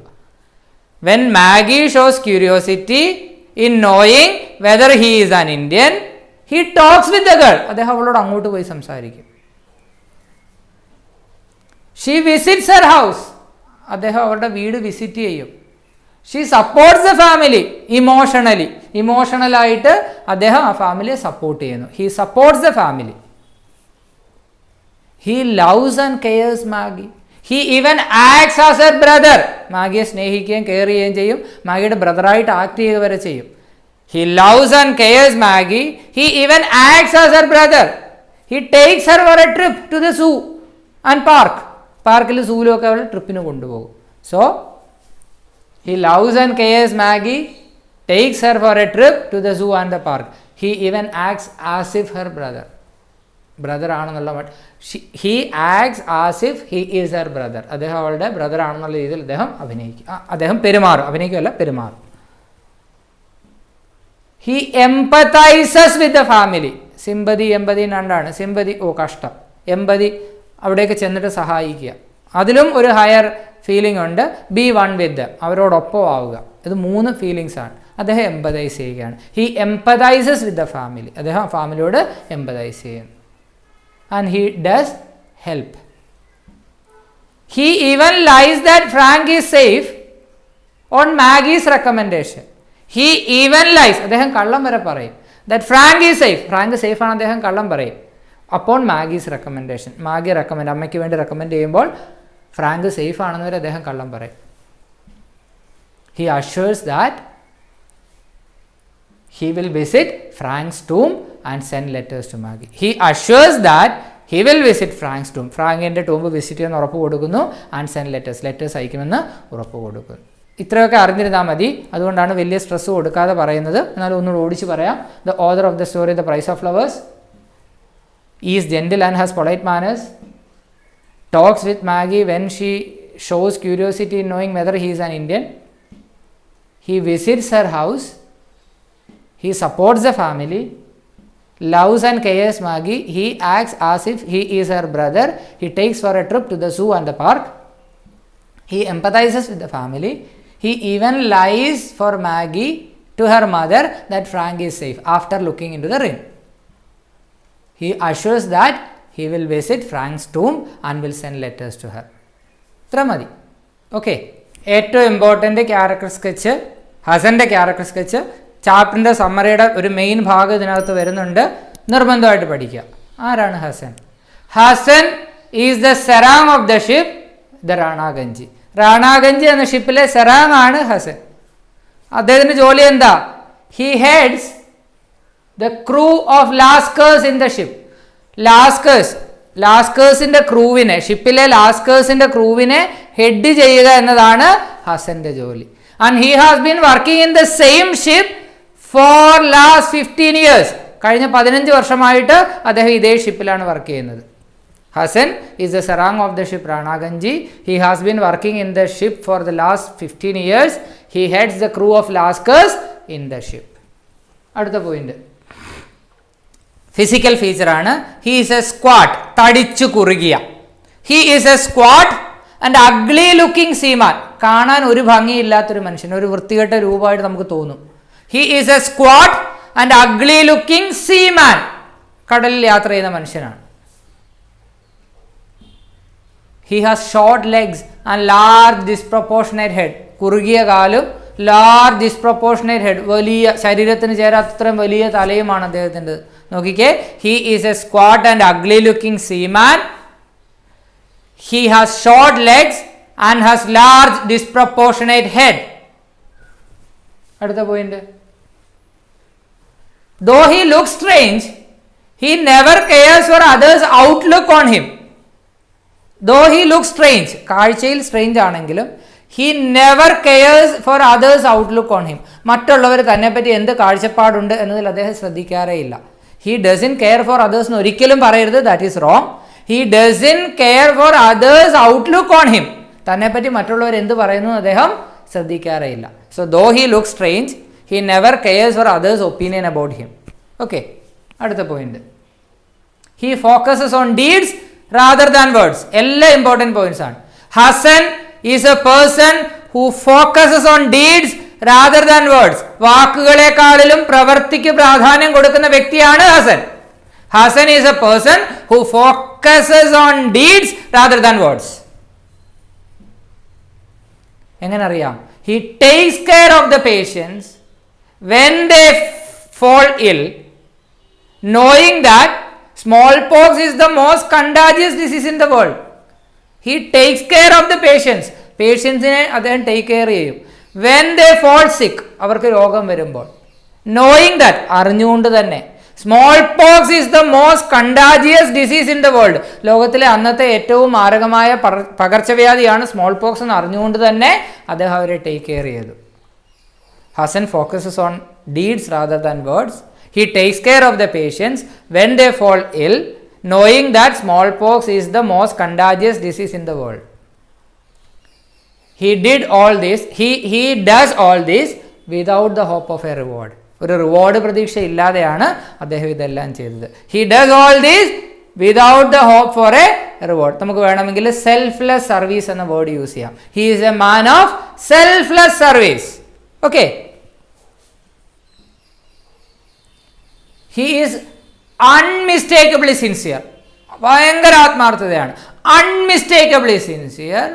When Maggie shows curiosity in knowing whether he is an Indian, he talks with the girl, അദ്ദേഹം അവളോട് അങ്ങോട്ട് പോയി സംസാരിക്കും. ഷീ വിസിറ്റ്സ് ഹെർ ഹൗസ്, അദ്ദേഹം അവരുടെ വീട് വിസിറ്റ് ചെയ്യും. She supports the family emotionally, ഇമോഷണലായിട്ട് അദ്ദേഹം ആ ഫാമിലിയെ സപ്പോർട്ട് ചെയ്യുന്നു. He supports the family. He loves and cares Maggie. He even acts as a brother, മാഗിയെ സ്നേഹിക്കുകയും കെയർ ചെയ്യുകയും ചെയ്യും. മാഗിയുടെ ബ്രദറായിട്ട് ആക്ട് ചെയ്യുക വരെ ചെയ്യും. He loves and cares Maggie. He even acts as a brother. He takes her for a trip to the zoo and park. പാർക്കിൽ സൂവിലൊക്കെ അവൾ ട്രിപ്പിന് കൊണ്ടുപോകും. So he loves and cares Maggie, takes her for a trip to the zoo and the park. He even acts as if her brother ആണെന്നുള്ള he acts as if he is her brother. അദ്ദേഹം അവളുടെ brother ആണെന്നുള്ള രീതിയിൽ അദ്ദേഹം പെരുമാറും. അഭിനയിക്കുകയല്ല, പെരുമാറും. he empathizes with the family. Sympathy empathy രണ്ടാണ്. Sympathy കഷ്ടം, എമ്പതി അവിടേക്ക് ചെന്നിട്ട് സഹായിക്കുക. അതിലും ഒരു ഹയർ ഫീലിംഗ് ഉണ്ട്. ബി വൺ വിത്ത് ദം, അവരോടൊപ്പം ആവുക. ഇത് 3 ഫീലിങ്സ് ആണ്. അദ്ദേഹം എംപതൈസ് ചെയ്യുകയാണ്. He empathises with the family, അദ്ദേഹം ഫാമിലിയോട് എംപതൈസ് ചെയ്യുന്നു. And he does help. He even lies that Frank is safe on Maggie's recommendation. He even lies, അദ്ദേഹം കള്ളം വരെ പറയും. That Frank is safe, Frank safe ആണ്, അദ്ദേഹം കള്ളം പറയും. അപ്പോൾ മാഗീസ് റെക്കമെൻഡേഷൻ, മാഗി അമ്മയ്ക്ക് വേണ്ടി റെക്കമെൻഡ് ചെയ്യുമ്പോൾ ഫ്രാങ്ക് സേഫ് ആണെന്ന് വരെ അദ്ദേഹം കള്ളം പറയും. He assures that he will visit Frank's tomb and send letters to Maggie. He assures that he will visit Frank's tomb. ഫ്രാങ്കിൻ്റെ ടൂംബ് വിസിറ്റ് ചെയ്യുന്ന ഉറപ്പ് കൊടുക്കുന്നു. ആൻഡ് സെൻഡ് ലെറ്റേഴ്സ് അയക്കുമെന്ന് ഉറപ്പ് കൊടുക്കുന്നു. ഇത്രയൊക്കെ അറിഞ്ഞിരുന്നാൽ മതി. അതുകൊണ്ടാണ് വലിയ സ്ട്രെസ് കൊടുക്കാതെ പറയുന്നത്. എന്നാലും ഒന്നുകൂടി ഓടിച്ച് പറയാം. The author of the story the price of flowers is gentle and has polite manners, talks with Maggie when she shows curiosity in knowing whether he is an Indian, he visits her house, he supports the family, loves and cares Maggie, he acts as if he is her brother, he takes for a trip to the zoo and the park, he empathizes with the family, he even lies for Maggie to her mother that Frank is safe after looking into the ring. He assures that he will visit Frank's tomb and will send letters to her. Tramadi. Okay. ഏറ്റവും important character sketch ഹസൻ്റെ character sketch. ചാപ്റ്ററിൻ്റെ സമ്മറിയുടെ ഒരു main ഭാഗം ഇതിനകത്ത് വരുന്നുണ്ട്. നിർബന്ധമായിട്ട് പഠിക്കുക. ആരാണ് Hasan? Hasan is the serang of the ship the Ranaganji. Ranaganji എന്ന ഷിപ്പിലെ സെറാങ് ആണ് ഹസൻ. അദ്ദേഹത്തിൻ്റെ ജോലി എന്താ? He heads the crew of lascars in the ship. ലാസ്കേഴ്സിൻ്റെ ക്രൂവിനെ, ഷിപ്പിലെ ലാസ്കേഴ്സിൻ്റെ ക്രൂവിനെ ഹെഡ് ചെയ്യുക എന്നതാണ് ഹസൻ്റെ ജോലി. And he has been working in the same ship for last 15 years. കഴിഞ്ഞ 15 വർഷമായിട്ട് അദ്ദേഹം ഇതേ ഷിപ്പിലാണ് വർക്ക് ചെയ്യുന്നത്. Hasan is the serang of the ship Ranaganji. He has been working in the ship for the last 15 years. He heads the crew of lascars in the ship. അടുത്ത point physical ഫീച്ചറാണ്. He is a squat, തടിച്ചു കുറുകിയ. He is a squat and ugly looking seaman. കാണാൻ ഒരു ഭംഗിയില്ലാത്തൊരു മനുഷ്യൻ, ഒരു വൃത്തികെട്ട രൂപമായിട്ട് നമുക്ക് തോന്നും. He is a squat and ugly looking seaman. കടലിൽ യാത്ര ചെയ്യുന്ന മനുഷ്യനാണ്. He has short legs and large disproportionate head. കുറുകിയ കാലും ലാർജ് ഡിസ്പ്രപ്പോർഷനേറ്റ് ഹെഡ്, വലിയ ശരീരത്തിന് ചേരാത്തത്രയും വലിയ തലയുമാണ് അദ്ദേഹത്തിൻ്റെ. നോക്കിക്കേ, he is a squat and ugly looking Zeeman. He has short legs and has large disproportionate head. അടുത്ത point, though he looks strange, he never cares for others' outlook on him. Though he looks strange, കാഴ്ചയിൽ strange ആണെങ്കിലും he never cares for others' outlook on him. മറ്റുള്ളവർ തന്നെപ്പറ്റി എന്ത് കാഴ്ചപ്പാടുണ്ട് എന്നതിൽ അദ്ദേഹം ശ്രദ്ധിക്കാറേ ഇല്ല. He doesn't care for others എന്ന് ഒരിക്കലും പറയരുത്, that is wrong. He doesn't care for others' outlook on him. തന്നെപ്പറ്റി മറ്റുള്ളവർ എന്ത് പറയുന്നു അദ്ദേഹം ശ്രദ്ധിക്കാറേ ഇല്ല. So though he looks strange, he never cares for others' opinion about him. Okay, അടുത്ത point, he focuses on deeds rather than words. എല്ലാ important points ആണ്. Hasan is a person who focuses on deeds rather than words. വാക്കുകളെക്കാളിലും പ്രവൃത്തിക്ക് പ്രാധാന്യം കൊടുക്കുന്ന വ്യക്തിയാണ് Hasan. Hasan is a person who focuses on deeds rather than words. എങ്ങനെ അറിയാം? He takes care of the patients when they fall ill, knowing that smallpox is the most contagious disease in the world. He takes care of the patients. പേഷ്യൻസിനെ അദ്ദേഹം take care ചെയ്യും. When they fall sick, അവർക്ക് രോഗം വരുമ്പോൾ, knowing that, അറിഞ്ഞുകൊണ്ട് തന്നെ, small pox is the most contagious disease in the world. ലോകത്തിലെ അന്നത്തെ ഏറ്റവും മാരകമായ പകർച്ചവ്യാധിയാണ് സ്മോൾ പോക്സ് എന്ന് അറിഞ്ഞുകൊണ്ട് തന്നെ അദ്ദേഹം അവരെ ടേക്ക് കെയർ ചെയ്തു. Hasan focuses on deeds rather than words. He takes care of the patients when they fall ill, knowing that smallpox is the most contagious disease in the world. He did all this, he does all this without the hope of a reward. ഒരു reward പ്രതീക്ഷ ഇല്ലാതെയാണ് അദ്ദേഹം ഇതെല്ലാം ചെയ്തത്. He does all these without the hope for a reward. നമുക്ക് വേണമെങ്കിൽ selfless service എന്ന word use ചെയ്യാം. He is a man of selfless service. Okay, he is unmistakably sincere. ഭയങ്കര ആത്മാർത്ഥതയാണ്. Unmistakably sincere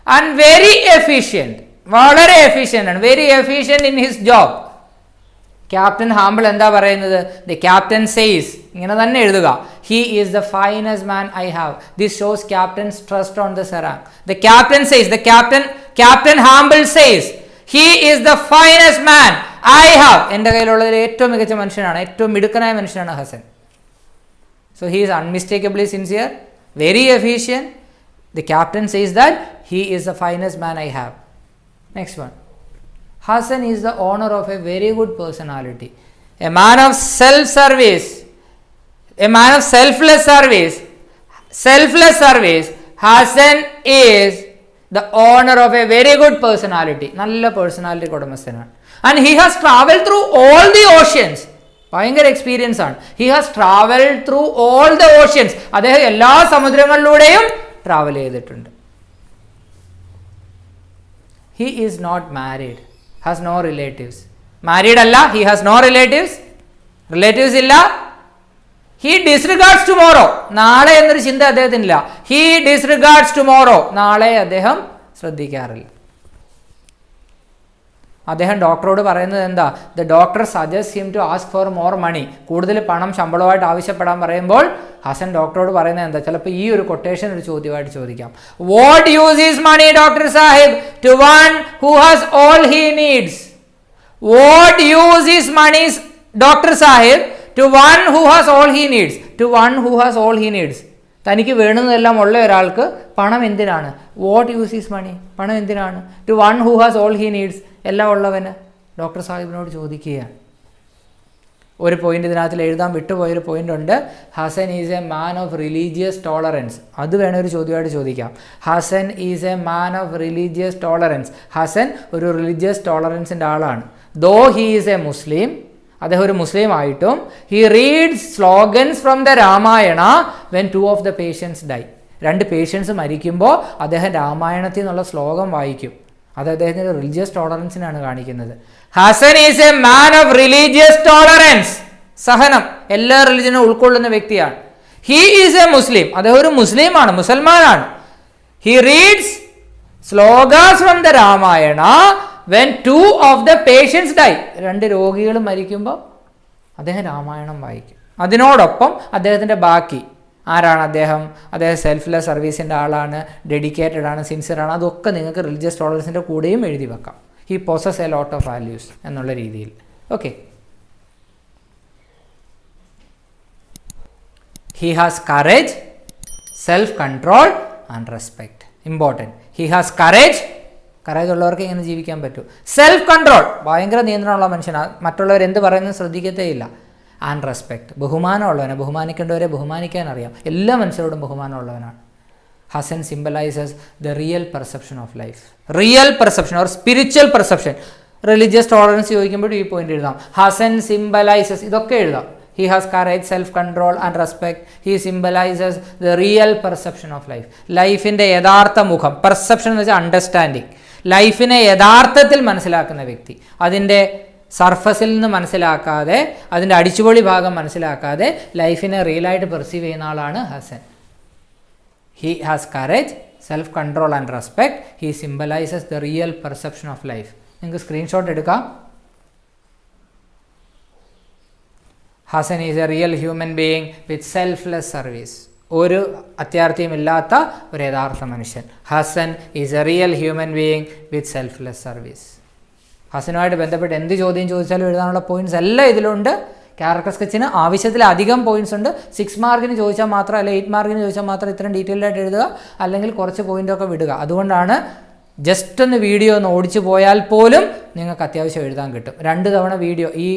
and very efficient. വളരെ efficient ആണ്. Very efficient in his job. Captain Hample എന്താ പറയുന്നത്? ദി ക്യാപ്റ്റൻ സെയ്സ്, ഇങ്ങനെ തന്നെ എഴുതുക, he is the finest man I have. This shows captain's trust on the serang. The captain says, the captain Hample says, he is the finest man I have. എൻ്റെ കയ്യിലുള്ളതിൽ ഏറ്റവും മികച്ച മനുഷ്യനാണ്, ഏറ്റവും മിടുക്കനായ മനുഷ്യനാണ് Hasan. So he is unmistakably sincere, very efficient. The captain says that he is the finest man I have. Next one. Hassan is the owner of a very good personality. A man of self-service. A man of selfless service. Selfless service. Hassan is the owner of a very good personality. നല്ല പേഴ്സണാലിറ്റി ഉടമസ്ഥനാണ്. And he has traveled through all the oceans. ഭയങ്കര experience ആണ്. He has travelled through all the oceans. അദ്ദേഹം എല്ലാ സമുദ്രങ്ങളിലൂടെയും travel ചെയ്തിട്ടുണ്ട്. He is not married, has no relatives. Married അല്ല, he has no relatives, relatives ഇല്ല. ഹി ഡിസ്റിഗാർഡ്സ് ടുമോറോ, നാളെ എന്നൊരു ചിന്ത അദ്ദേഹത്തിനില്ല. ഹി ഡിസ്റിഗാർഡ്സ് ടുമോറോ, നാളെ അദ്ദേഹം ശ്രദ്ധിക്കാറില്ല. അദ്ദേഹം ഡോക്ടറോട് പറയുന്നത് എന്താ? The doctor suggest him to ask for more money. കൂടുതൽ പണം ശമ്പളമായിട്ട് ആവശ്യപ്പെടാൻ പറയുമ്പോൾ ഹസൻ ഡോക്ടറോട് പറയുന്നത് എന്താ? ചിലപ്പോൾ ഈ ഒരു കൊട്ടേഷൻ ഒരു ചോദ്യമായിട്ട് ചോദിക്കാം. What use is money doctor sahib to one who has all he needs? What use is money doctor sahib to one who has all he needs? To one who has all he needs. തനിക്ക് വേണ്ടുന്നതെല്ലാം ഉള്ള ഒരാൾക്ക് പണം എന്തിനാണ്? What use is money, പണം എന്തിനാണ്? To one who has all he needs, എല്ലാം ഉള്ളവന് ഡോക്ടർ സാഹിബിനോട് ചോദിക്കുകയാണ്. ഒരു പോയിന്റ് ഇതിനകത്തിൽ എഴുതാൻ വിട്ടുപോയൊരു പോയിന്റ് ഉണ്ട്. Hasan is a man of religious tolerance. അത് വേണം ഒരു ചോദ്യമായിട്ട് ചോദിക്കാം. Hasan is a man of religious tolerance. Hasan ഒരു റിലീജിയസ് ടോളറൻസിൻ്റെ ആളാണ്. Though he is a Muslim, അദ്ദേഹം ഒരു മുസ്ലിം ആയിട്ടും he reads slogans from the Ramayana when two of the patients die. രണ്ട് പേഷ്യൻസ് മരിക്കുമ്പോൾ അദ്ദേഹം രാമായണത്തിൽ നിന്നുള്ള ശ്ലോകം വായിക്കും. അത് അദ്ദേഹത്തിൻ്റെ റിലീജിയസ് ടോളറൻസിനാണ് കാണിക്കുന്നത്. Hasan is a man of religious tolerance, സഹനം, എല്ലാ റിലിജനും ഉൾക്കൊള്ളുന്ന വ്യക്തിയാണ്. ഹി ഈസ് എ മുസ്ലിം, അദ്ദേഹം ഒരു മുസ്ലിമാണ്, മുസൽമാനാണ്. He reads shlokas from the Ramayana when two of the patients die. രണ്ട് രോഗികൾ മരിക്കുമ്പോൾ അദ്ദേഹം രാമായണം വായിക്കും. അതിനോടൊപ്പം അദ്ദേഹത്തിൻ്റെ ബാക്കി ആരാണ് അദ്ദേഹം? അദ്ദേഹം സെൽഫ്ലെസ് സർവീസിൻ്റെ ആളാണ്, ഡെഡിക്കേറ്റഡ് ആണ്, സിൻസിയർ ആണ്. അതൊക്കെ നിങ്ങൾക്ക് റിലീജിയസ് ടോളറൻസിൻ്റെ കൂടെയും എഴുതി വെക്കാം. He possess a lot of values എന്നുള്ള രീതിയിൽ. Okay, he has courage, self control and respect. Important. He has courage, courage ഉള്ളവർക്ക് ഇങ്ങനെ ജീവിക്കാൻ പറ്റൂ. സെൽഫ് കൺട്രോൾ, ഭയങ്കര നിയന്ത്രണമുള്ള മനുഷ്യനാണ്, മറ്റുള്ളവർ എന്ത് പറയുന്നത് ശ്രദ്ധിക്കത്തേയില്ല. ആൻഡ് റെസ്പെക്ട്, ബഹുമാനമുള്ളവനെ, ബഹുമാനിക്കേണ്ടവരെ ബഹുമാനിക്കാൻ അറിയാം. എല്ലാ മനുഷ്യരോടും ബഹുമാനമുള്ളവനാണ്. Hasan symbolises the real perception of life. Real perception or spiritual perception. Religious tolerance ചോദിക്കുമ്പോൾ ഈ പോയിന്റ് എഴുതാം. ഹസൻ സിംബലൈസസ്, ഇതൊക്കെ എഴുതാം. He has courage, self control and respect. He symbolises the real perception of life. ലൈഫിൻ്റെ യഥാർത്ഥ മുഖം. പെർസെപ്ഷൻ എന്ന് വെച്ചാൽ അണ്ടർസ്റ്റാൻഡിങ്. ലൈഫിനെ യഥാർത്ഥത്തിൽ മനസ്സിലാക്കുന്ന വ്യക്തി. അതിൻ്റെ സർഫസിൽ നിന്ന് മനസ്സിലാക്കാതെ, അതിൻ്റെ അടിച്ചുപൊളി ഭാഗം മനസ്സിലാക്കാതെ ലൈഫിനെ റിയലായിട്ട് പെർസീവ് ചെയ്യുന്ന ആളാണ് Hasan. He has courage, self control and respect. He symbolises the real perception of life. നിങ്ങൾക്ക് സ്ക്രീൻഷോട്ട് എടുക്കാം. Hasan is a real human being with selfless service. ഒരു അത്യാർത്ഥിയും ഇല്ലാത്ത ഒരു യഥാർത്ഥ മനുഷ്യൻ. Hasan is a real human being with selfless service. ഹസനുമായിട്ട് ബന്ധപ്പെട്ട് എന്ത് ചോദ്യം ചോദിച്ചാലും എഴുതാനുള്ള പോയിന്റ്സ് എല്ലാം ഇതിലുണ്ട്. ക്യാരക്ടർ സ്കെച്ചിന് ആവശ്യത്തിലധികം പോയിന്റ്സ് ഉണ്ട്. 6 മാർക്കിന് ചോദിച്ചാൽ മാത്രം, അല്ലെങ്കിൽ 8 മാർക്കിന് ചോദിച്ചാൽ മാത്രം ഇത്രയും ഡീറ്റെയിൽഡ് ആയിട്ട് എഴുതുക, അല്ലെങ്കിൽ കുറച്ച് പോയിന്റൊക്കെ വിടുക. അതുകൊണ്ടാണ് ജസ്റ്റ് ഒന്ന് വീഡിയോ ഒന്ന് ഓടിച്ചു പോയാൽ പോലും നിങ്ങൾക്ക് അത്യാവശ്യം എഴുതാൻ കിട്ടും. 2 തവണ വീഡിയോ ഈ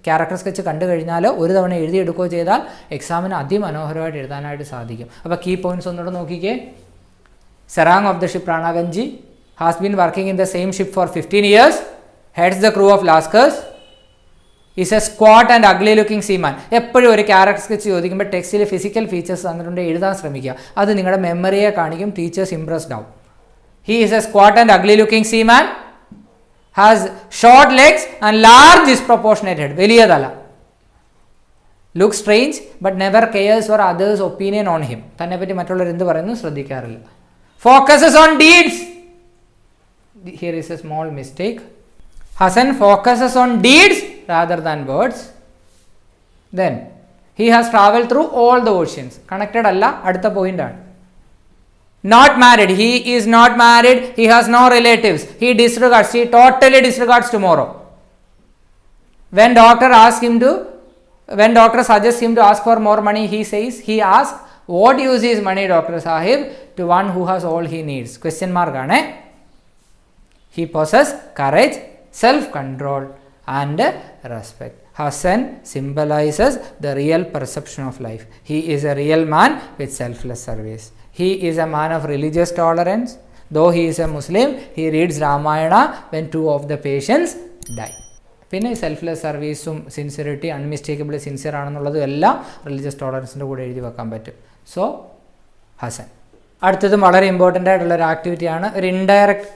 ക്യാരക്ടർ സ്കെച്ച് കണ്ടു കഴിഞ്ഞാൽ 1 തവണ എഴുതിയെടുക്കുകയോ ചെയ്താൽ എക്സാമിന് അതിമനോഹരമായിട്ട് എഴുതാനായിട്ട് സാധിക്കും. അപ്പോൾ കീ പോയിന്റ്സ് ഒന്നുകൂടെ നോക്കിക്കേ. Serang of the ship Ranaganji has been working in the same ship for 15 years. Heads the crew of Lascars. Is a squat and ugly looking seaman. എപ്പോഴും ഒരു ക്യാരക്ടർ സ്കെച്ച് ചോദിക്കുമ്പോൾ ടെക്സ്റ്റിൽ ഫിസിക്കൽ ഫീച്ചേഴ്സ് തന്നിട്ടുണ്ട്, എഴുതാൻ ശ്രമിക്കുക. അത് നിങ്ങളുടെ മെമ്മറിയെ കാണിക്കും. ടീച്ചേഴ്സ് ഇംപ്രസ്ഡ് ആവും. He is a squat and ugly looking seaman. Has short legs and large disproportionate head. വലിയ തല. Looks strange but never cares for others' opinion on him. തന്നെ പറ്റി മറ്റുള്ളവർ എന്ത് പറയുന്നു ശ്രദ്ധിക്കാറില്ല. Focuses on deeds. Here is a small mistake. Hassan focuses on deeds rather than words. Then he has travelled through all the oceans. Connected അല്ല, അടുത്ത point ആണ്. Not married. He is not married. He has no relatives. He disregards. He totally disregards tomorrow. When doctor suggests him to ask for more money, he asks, what use is money, Dr. Sahib, to one who has all he needs? Question mark aane. He possesses courage, self-control and respect. Hassan symbolizes the real perception of life. He is a real man with selfless service. He is a man of religious tolerance. Though he is a Muslim, he reads Ramayana when 2 of the patients die. പിന്നെ selfless സർവീസും sincerity അൺമിസ്റ്റേക്കബിളി sincere ആണെന്നുള്ളതും എല്ലാം religious ടോളറൻസിൻ്റെ കൂടെ എഴുതി വെക്കാൻ പറ്റും. So Hasan. അടുത്തതും വളരെ important ആയിട്ടുള്ള ഒരു ആക്ടിവിറ്റിയാണ്. ഒരു ഇൻഡയറക്റ്റ്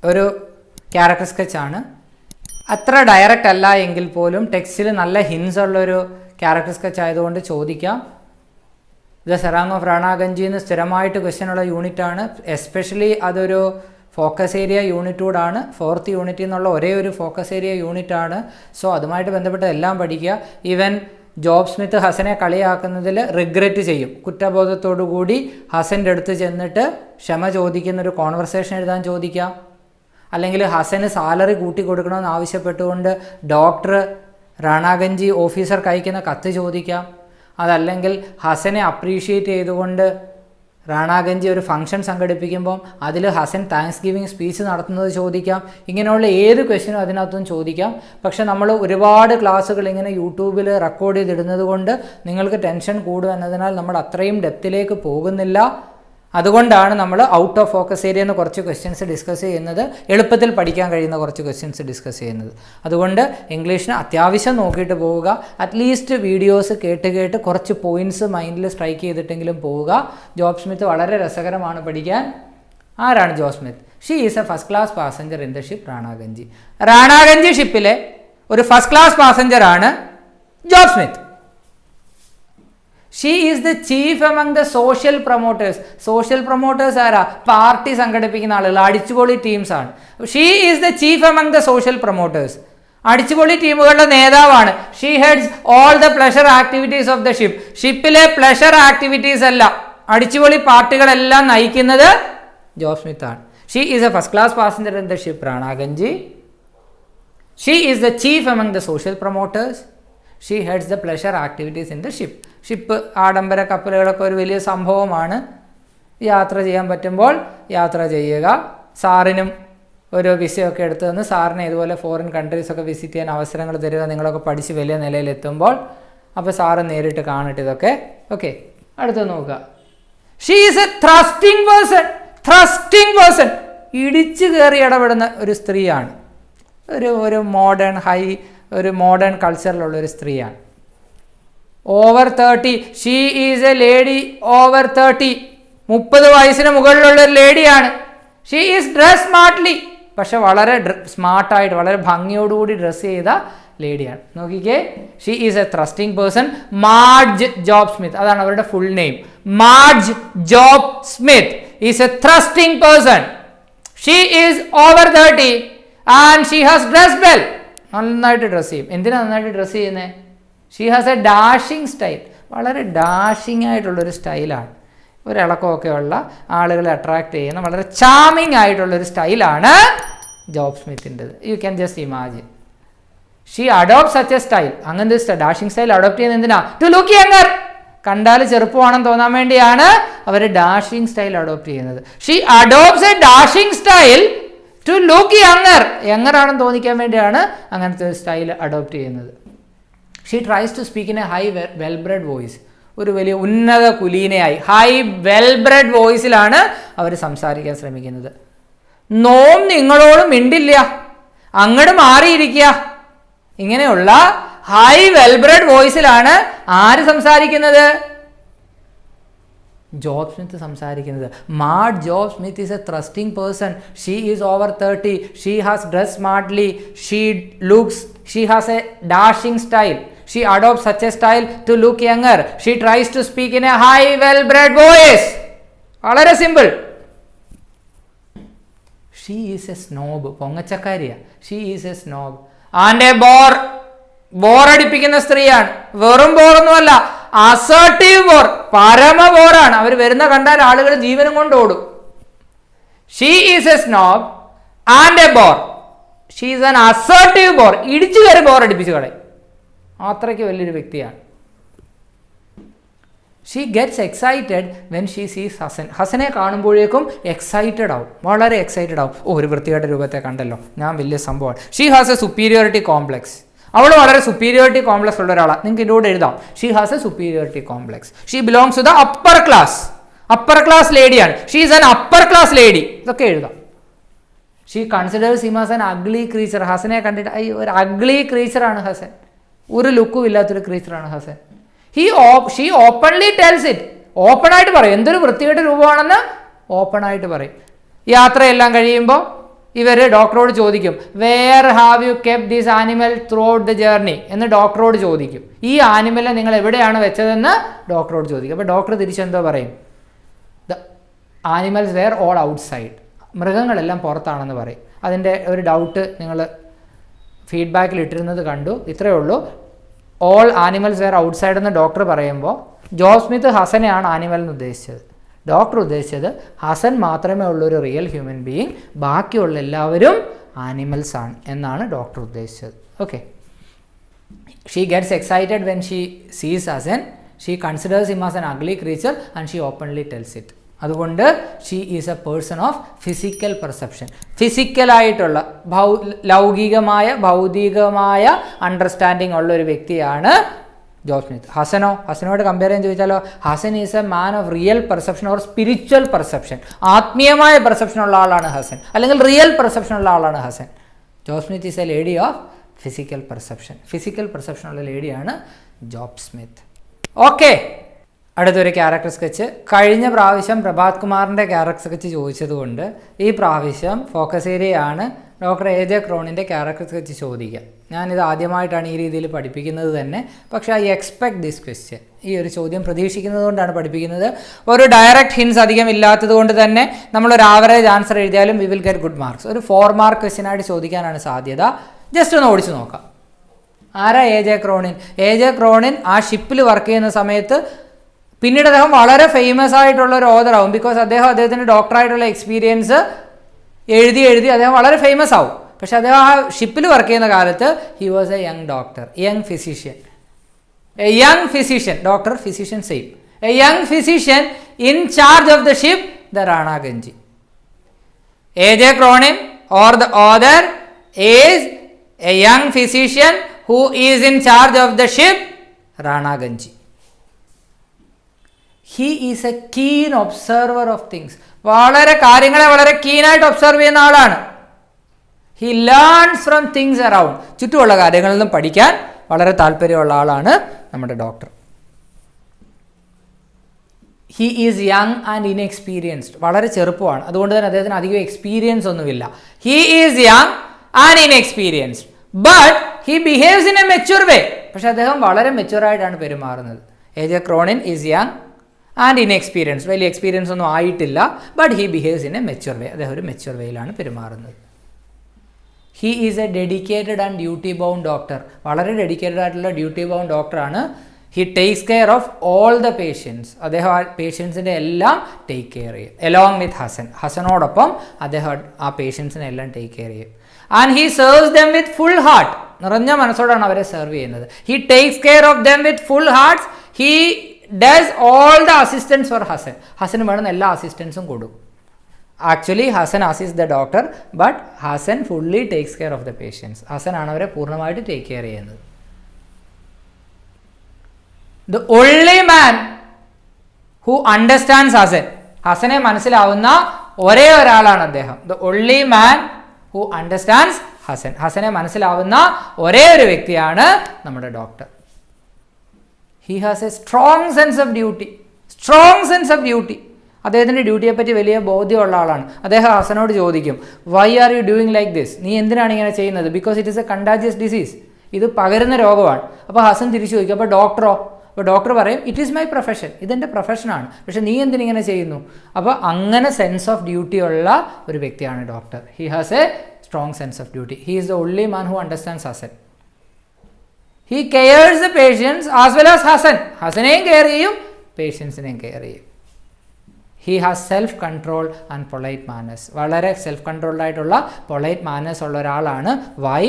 ഒരു ക്യാരക്ടർ സ്കെച്ചാണ്. അത്ര ഡയറക്റ്റ് അല്ല എങ്കിൽ പോലും ടെക്സ്റ്റിൽ നല്ല ഹിൻസ് ഉള്ളൊരു ക്യാരക്ടർ സ്കെച്ച് ആയതുകൊണ്ട് ചോദിക്കാം. ദ സെറാങ് ഓഫ് റാണാഗഞ്ചിന്ന് സ്ഥിരമായിട്ട് ക്വസ്റ്റ്യൻ ഉള്ള യൂണിറ്റാണ്. എസ്പെഷ്യലി അതൊരു ഫോക്കസ് ഏരിയ യൂണിറ്റൂടാണ്. 4th യൂണിറ്റിൽ നിന്നുള്ള ഒരേ ഒരു ഫോക്കസ് ഏരിയ യൂണിറ്റാണ്. സോ അതുമായിട്ട് ബന്ധപ്പെട്ട് എല്ലാം പഠിക്കുക. ഈവൻ ജോബ് സ്മിത്ത് ഹസനെ കളിയാക്കുന്നതിൽ റിഗ്രറ്റ് ചെയ്യും. കുറ്റബോധത്തോടു കൂടി ഹസൻ്റെ അടുത്ത് ചെന്നിട്ട് ക്ഷമ ചോദിക്കുന്നൊരു കോൺവെർസേഷൻ എഴുതാൻ ചോദിക്കാം. അല്ലെങ്കിൽ ഹസന് സാലറി കൂട്ടി കൊടുക്കണമെന്ന് ആവശ്യപ്പെട്ടുകൊണ്ട് ഡോക്ടർ റാണാഗഞ്ചി ഓഫീസർക്ക് അയക്കുന്ന കത്ത് ചോദിക്കാം. അതല്ലെങ്കിൽ ഹസനെ അപ്രീഷിയേറ്റ് ചെയ്തുകൊണ്ട് റാണാഗഞ്ചി ഒരു ഫംഗ്ഷൻ സംഘടിപ്പിക്കുമ്പം അതിൽ ഹസൻ താങ്ക്സ് ഗിവിങ് സ്പീച്ച് നടത്തുന്നത് ചോദിക്കാം. ഇങ്ങനെയുള്ള ഏത് ക്വസ്റ്റ്യനും അതിനകത്തും ചോദിക്കാം. പക്ഷെ നമ്മൾ ഒരുപാട് ക്ലാസ്സുകൾ ഇങ്ങനെ യൂട്യൂബിൽ റെക്കോർഡ് ചെയ്തിടുന്നത് കൊണ്ട് നിങ്ങൾക്ക് ടെൻഷൻ കൂടും എന്നതിനാൽ നമ്മൾ അത്രയും ഡെപ്തിലേക്ക് പോകുന്നില്ല. അതുകൊണ്ടാണ് നമ്മൾ ഔട്ട് ഓഫ് ഫോക്കസ് ഏരിയ എന്ന് കുറച്ച് ക്വസ്റ്റ്യൻസ് ഡിസ്കസ് ചെയ്യുന്നത്, എളുപ്പത്തിൽ പഠിക്കാൻ കഴിയുന്ന കുറച്ച് ക്വസ്റ്റ്യൻസ് ഡിസ്കസ് ചെയ്യുന്നത്. അതുകൊണ്ട് ഇംഗ്ലീഷിന് അത്യാവശ്യം നോക്കിയിട്ട് പോവുക. അറ്റ്ലീസ്റ്റ് വീഡിയോസ് കേട്ട് കുറച്ച് പോയിൻറ്റ്സ് മൈൻഡിൽ സ്ട്രൈക്ക് ചെയ്തിട്ടെങ്കിലും പോവുക. ജോബ് സ്മിത്ത് വളരെ രസകരമാണ് പഠിക്കാൻ. ആരാണ് Job Smith? She is a first class passenger in the ship റാണാഗഞ്ചി. റാണാഗഞ്ചി ഷിപ്പിലെ ഒരു ഫസ്റ്റ് ക്ലാസ് പാസഞ്ചറാണ് Job Smith. She is the chief among the social promoters. Social promoters ആരാ? പാർട്ടി സംഘടിപ്പിക്കുന്ന ആളുകൾ, അടിച്ചുപൊളി ടീംസാണ്. She is the chief among the social promoters. അടിച്ചുപൊളി ടീമുകളുടെ നേതാവാണ്. She heads all the pleasure activities of the ship. ഷിപ്പിലെ പ്ലഷർ ആക്ടിവിറ്റീസ് അല്ല, അടിച്ചുപൊളി പാർട്ടികളെല്ലാം നയിക്കുന്നത് ജോബ് സ്മിത്ത് ആണ്. She is a first class passenger in the ship Ranaganji. She is the chief among the social promoters. She heads the pleasure activities in the ship. Ship ആഡംബര കപ്പലുകളൊക്കെ ഒരു വലിയ സംഭവമാണ്. യാത്ര ചെയ്യാൻ പറ്റുമ്പോൾ യാത്ര ചെയ്യുക. സാറിനും ഒരു വിസയൊക്കെ എടുത്തു തന്ന് സാറിനെ ഇതുപോലെ ഫോറിൻ കൺട്രീസൊക്കെ വിസിറ്റ് ചെയ്യാൻ അവസരങ്ങൾ തരിക. നിങ്ങളൊക്കെ പഠിച്ച് വലിയ നിലയിലെത്തുമ്പോൾ അപ്പോൾ സാറ് നേരിട്ട് കാണട്ടെ ഇതൊക്കെ. ഓക്കെ, അടുത്ത് നോക്കുക. She is a thrusting person. ഇടിച്ചു കയറി ഇടപെടുന്ന ഒരു സ്ത്രീയാണ്. ഒരു മോഡേൺ കൾച്ചറിലുള്ള ഒരു സ്ത്രീയാണ്. Over 30. She is a lady over 30. 30 വയസ്സിന് മുകളിലുള്ള ഒരു ലേഡിയാണ്. She is dress smartly. പക്ഷെ വളരെ സ്മാർട്ടായിട്ട് വളരെ ഭംഗിയോടുകൂടി ഡ്രസ്സ് ചെയ്ത ലേഡിയാണ്. നോക്കിക്കേ, she is a thrusting person. Marge Job Smith, അതാണ് അവരുടെ full name. Marge Job Smith is a thrusting person. She is over 30 and she has dress well. നന്നായിട്ട് ഡ്രസ്സ് ചെയ്യും. എന്തിനാണ് നന്നായിട്ട് ഡ്രസ്സ് ചെയ്യുന്നത്? She has a dashing style. വളരെ dashing ആയിട്ടുള്ളൊരു സ്റ്റൈലാണ്. ഒരു ഇളക്കമൊക്കെ ഉള്ള ആളുകളെ അട്രാക്ട് ചെയ്യുന്ന വളരെ ചാമിങ് ആയിട്ടുള്ളൊരു സ്റ്റൈലാണ് ജോബ് സ്മിത്തിൻ്റെത്. You can just imagine. She adopt such a style. അങ്ങനത്തെ ഡാഷിങ് സ്റ്റൈൽ അഡോപ്റ്റ് ചെയ്യുന്നത് എന്തിനാ? To look younger. കണ്ടാൽ ചെറുപ്പമാണെന്ന് തോന്നാൻ വേണ്ടിയാണ് അവർ ഡാഷിങ് സ്റ്റൈൽ അഡോപ്റ്റ് ചെയ്യുന്നത്. She adopts a dashing style to look younger ആണെന്ന് തോന്നിക്കാൻ വേണ്ടിയാണ് അങ്ങനത്തെ ഒരു സ്റ്റൈൽ അഡോപ്റ്റ് ചെയ്യുന്നത്. She tries to speak in a high well bred voice. ഒരു വലിയ ഉന്നത കുലീനയായി ഹൈ വെൽ ബ്രെഡ് വോയിസിലാണ് അവർ സംസാരിക്കാൻ ശ്രമിക്കുന്നത്. നോം നിങ്ങളോട് മിണ്ടില്ല, അങ്ങോട്ട് മാറിയിരിക്കുക. ഇങ്ങനെയുള്ള ഹൈ വെൽ ബ്രെഡ് വോയിസിലാണ് ആര് സംസാരിക്കുന്നത്? ജോബ് സ്മിത്ത് സംസാരിക്കുന്നത്. Marge Job Smith is a thrusting person. She is over 30. She has dress smartly. She has a dashing style. She adopts such a style to look younger. She tries to speak in a high, well-bred voice. വളരെ simple. She is a snob. പൊങ്ങച്ചക്കാരിയാ. She is a snob. And a bore. ബോറടിപ്പിക്കുന്ന സ്ത്രീയാണ്. വെറും ബോറൊന്നുമല്ല, assertive bore. പരമ ബോറാണ്. അവർ വരുന്ന കണ്ടാൽ ആളുകൾ ജീവനും കൊണ്ട് ഓടും. She is a snob and a bore. She is an assertive bore. ഇടിച്ചു കയറി ബോർ അടിപ്പിച്ച് കളയും. അത്രയ്ക്ക് വലിയൊരു വ്യക്തിയാണ്. She gets excited when she sees Hasan. ഹസനെ കാണുമ്പോഴേക്കും excited ആവും, വളരെ എക്സൈറ്റഡ് ആവും. ഒരു വൃത്തിയുടെ രൂപത്തെ കണ്ടല്ലോ, ഞാൻ വലിയ സംഭവമാണ്. She has a superiority complex. അവൾ വളരെ സുപ്പീരിയോറിറ്റി കോംപ്ലക്സ് ഉള്ള ഒരാളാണ്. നിങ്ങൾക്ക് ഇതിലൂടെ എഴുതാം, she has a superiority complex. She belongs to the upper class. Upper class ലേഡിയാണ്. She is an upper class lady. ഇതൊക്കെ എഴുതാം. She considers him as an ugly creature. ഹസനെ കണ്ടിട്ട് ഒരു അഗ്ലി ക്രീച്ചറാണ് ഹസൻ, ഒരു ലുക്കും ഇല്ലാത്തൊരു ക്രീച്ചറാണ് Hasan. She openly tells it. ഓപ്പണായിട്ട് പറയും, എന്തൊരു വൃത്തികെട്ട രൂപമാണെന്ന് ഓപ്പണായിട്ട് പറയും. യാത്രയെല്ലാം കഴിയുമ്പോൾ ഇവർ ഡോക്ടറോട് ചോദിക്കും, where have you kept this animal throughout the journey എന്ന് ഡോക്ടറോട് ചോദിക്കും. ഈ ആനിമലിനെ നിങ്ങൾ എവിടെയാണ് വെച്ചതെന്ന് ഡോക്ടറോട് ചോദിക്കും. അപ്പോൾ ഡോക്ടർ തിരിച്ചെന്തോ പറയും, the animals were all outside. മൃഗങ്ങളെല്ലാം പുറത്താണെന്ന് പറയും. അതിൻ്റെ ഒരു ഡൗട്ട് നിങ്ങൾ ഫീഡ്ബാക്കിൽ ഇട്ടിരുന്നത് കണ്ടു. ഇത്രയേ ഉള്ളൂ. ഓൾ ആനിമൽസ് വെയർ ഔട്ട്സൈഡ് എന്ന് ഡോക്ടർ പറയുമ്പോൾ ജോബ് സ്മിത്ത് ഹസനെയാണ് ആനിമൽ എന്ന് ഉദ്ദേശിച്ചത്. ഡോക്ടർ ഉദ്ദേശിച്ചത് ഹസൻ മാത്രമേ ഉള്ളൂ ഒരു റിയൽ ഹ്യൂമൻ ബീയിങ്, ബാക്കിയുള്ള എല്ലാവരും ആനിമൽസ് ആണ് എന്നാണ് ഡോക്ടർ ഉദ്ദേശിച്ചത്. Okay. She gets excited when she sees Hasan. She considers him as an ugly creature and she openly tells it. അതുകൊണ്ട് she is a person of physical perception. ഫിസിക്കലായിട്ടുള്ള ലൗകികമായ ഭൗതികമായ understanding ഉള്ള ഒരു വ്യക്തിയാണ് ജോബ് സ്മിത്ത്. ഹസനോ? ഹസനോട് കമ്പയർ ചെയ്യാൻ ചോദിച്ചാലോ, Hasan is a man of real perception or spiritual perception. ആത്മീയമായ പെർസെപ്ഷൻ ഉള്ള ആളാണ് ഹസൻ, അല്ലെങ്കിൽ റിയൽ പെർസെപ്ഷൻ ഉള്ള ആളാണ് Hasan. Job Smith is a lady of physical perception. Physical perception ഉള്ള ലേഡിയാണ് ജോബ് സ്മിത്ത്. ഓക്കെ, അടുത്തൊരു ക്യാരക്ടർ സ്കെച്ച്. കഴിഞ്ഞ പ്രാവശ്യം പ്രഭാത് കുമാറിൻ്റെ ക്യാരക്ടർ സ്കെച്ച് ചോദിച്ചതുകൊണ്ട് ഈ പ്രാവശ്യം ഫോക്കസ് ഏരിയയാണ് ഡോക്ടർ AJ ക്രോണിൻ്റെ ക്യാരക്ടർ സ്കെച്ച് ചോദിക്കുക. ഞാനിത് ആദ്യമായിട്ടാണ് ഈ രീതിയിൽ പഠിപ്പിക്കുന്നത് തന്നെ, പക്ഷേ ഐ എക്സ്പെക്ട് ദിസ് ക്വസ്റ്റ്യൻ. ഈ ഒരു ചോദ്യം പ്രതീക്ഷിക്കുന്നത് കൊണ്ടാണ് പഠിപ്പിക്കുന്നത്. ഒരു ഡയറക്റ്റ് ഹിൻസ് അധികം ഇല്ലാത്തത് കൊണ്ട് തന്നെ നമ്മളൊരു ആവറേജ് ആൻസർ എഴുതിയാലും we will get good marks. ഒരു 4 മാർക്ക് ക്വസ്റ്റ്യനായിട്ട് ചോദിക്കാനാണ് സാധ്യത. ജസ്റ്റ് ഒന്ന് ഓടിച്ചു നോക്കാം. ആരാ AJ ക്രോണിൻ? AJ ക്രോണിൻ ആ ഷിപ്പിൽ വർക്ക് ചെയ്യുന്ന സമയത്ത് പിന്നീട് അദ്ദേഹം വളരെ ഫേമസ് ആയിട്ടുള്ള ഒരു ഓതറാവും. ബിക്കോസ് അദ്ദേഹത്തിൻ്റെ ഡോക്ടറായിട്ടുള്ള എക്സ്പീരിയൻസ് എഴുതി അദ്ദേഹം വളരെ ഫേമസ് ആവും. പക്ഷെ അദ്ദേഹം ആ ഷിപ്പിൽ വർക്ക് ചെയ്യുന്ന കാലത്ത് he was a young doctor, young physician. A young physician, doctor physician same. A young physician in charge of the ship the Ranaganji. AJ Cronin or the author is a young physician who is in charge of the ship Rana Ganji. He is a keen observer of things. വളരെ കാര്യങ്ങളെ വളരെ കീനായിട്ട് observe ചെയ്യുന്ന ആളാണ്. He learns from things around. ചുറ്റുമുള്ള കാര്യങ്ങളിൽ നിന്നും പഠിക്കാൻ വളരെ താല്പര്യമുള്ള ആളാണ് നമ്മുടെ doctor. He is young and inexperienced. വളരെ ചെറുപ്പമാണ്, അതുകൊണ്ട് തന്നെ അദ്ദേഹത്തിന് അധികം എക്സ്പീരിയൻസ് ഒന്നുമില്ല. He is young and inexperienced but he behaves in a mature way. പക്ഷെ അദ്ദേഹം വളരെ മെച്യൂറായിട്ടാണ് പെരുമാറുന്നത്. AJ Cronin is young and inexperience. വലിയ എക്സ്പീരിയൻസ് ഒന്നും ആയിട്ടില്ല, but he behaves in a mature way. അദ്ദേഹം ഒരു മെച്യൂർ വേയിലാണ് പെരുമാറുന്നത്. He is a dedicated and duty bound doctor. വളരെ ഡെഡിക്കേറ്റഡ് ആയിട്ടുള്ള ഡ്യൂട്ടി ബൗണ്ട് ഡോക്ടറാണ്. He takes care of all the patients. അദ്ദേഹം ആ പേഷ്യൻസിൻ്റെ എല്ലാം ടേക്ക് കെയർ ചെയ്യും. Along with Hasan. ഹസനോടൊപ്പം അദ്ദേഹം ആ പേഷ്യൻസിനെ എല്ലാം ടേക്ക് കെയർ ചെയ്യും. And he serves them with full heart. നിറഞ്ഞ മനസ്സോടാണ് അവരെ സെർവ് ചെയ്യുന്നത്. He takes care of them with full hearts. He does all the assistance for Hasan. ഹസന് വേണമെന്ന് എല്ലാ അസിസ്റ്റൻസും കൊടുക്കും. Actually Hasan assist the doctor, but Hasan fully takes care of the patients. ഹസനാണ് അവരെ പൂർണ്ണമായിട്ട് ടേക്ക് കെയർ ചെയ്യുന്നത്. The only man who understands Hasan. ഹസനെ മനസ്സിലാവുന്ന ഒരേ ഒരാളാണ് അദ്ദേഹം. The only man who understands Hasan. ഹസനെ മനസ്സിലാവുന്ന ഒരേ ഒരു വ്യക്തിയാണ് നമ്മുടെ doctor. He has a strong sense of duty. Strong sense of duty. അദ്ദേഹത്തിൻ്റെ ഡ്യൂട്ടിയെപ്പറ്റി വലിയ ബോധ്യമുള്ള ആളാണ്. അദ്ദേഹം ഹസനോട് ചോദിക്കും, why are you doing like this? നീ എന്തിനാണ് ഇങ്ങനെ ചെയ്യുന്നത്? Because it is a contagious disease. ഇത് പകരുന്ന രോഗമാണ്. അപ്പോൾ ഹസൻ തിരിച്ചു ചോദിക്കും, അപ്പോൾ ഡോക്ടറോ? അപ്പോൾ ഡോക്ടർ പറയും, ഇറ്റ് ഈസ് മൈ പ്രൊഫഷൻ. ഇതെൻ്റെ പ്രൊഫഷനാണ്, പക്ഷെ നീ എന്തിനിങ്ങനെ ചെയ്യുന്നു? അപ്പോൾ അങ്ങനെ സെൻസ് ഓഫ് ഡ്യൂട്ടി ഉള്ള ഒരു വ്യക്തിയാണ് doctor. He has a strong sense of duty. He is the only man who understands Hasan. He cares the patients as well as Hasan. ഹസനെയും കെയർ ചെയ്യും, പേഷ്യൻസിനെയും കെയർ ചെയ്യും. He has self-control and polite manners. വളരെ self controlled ആയിട്ടുള്ള polite manners ഉള്ള ഒരാളാണ്. Why?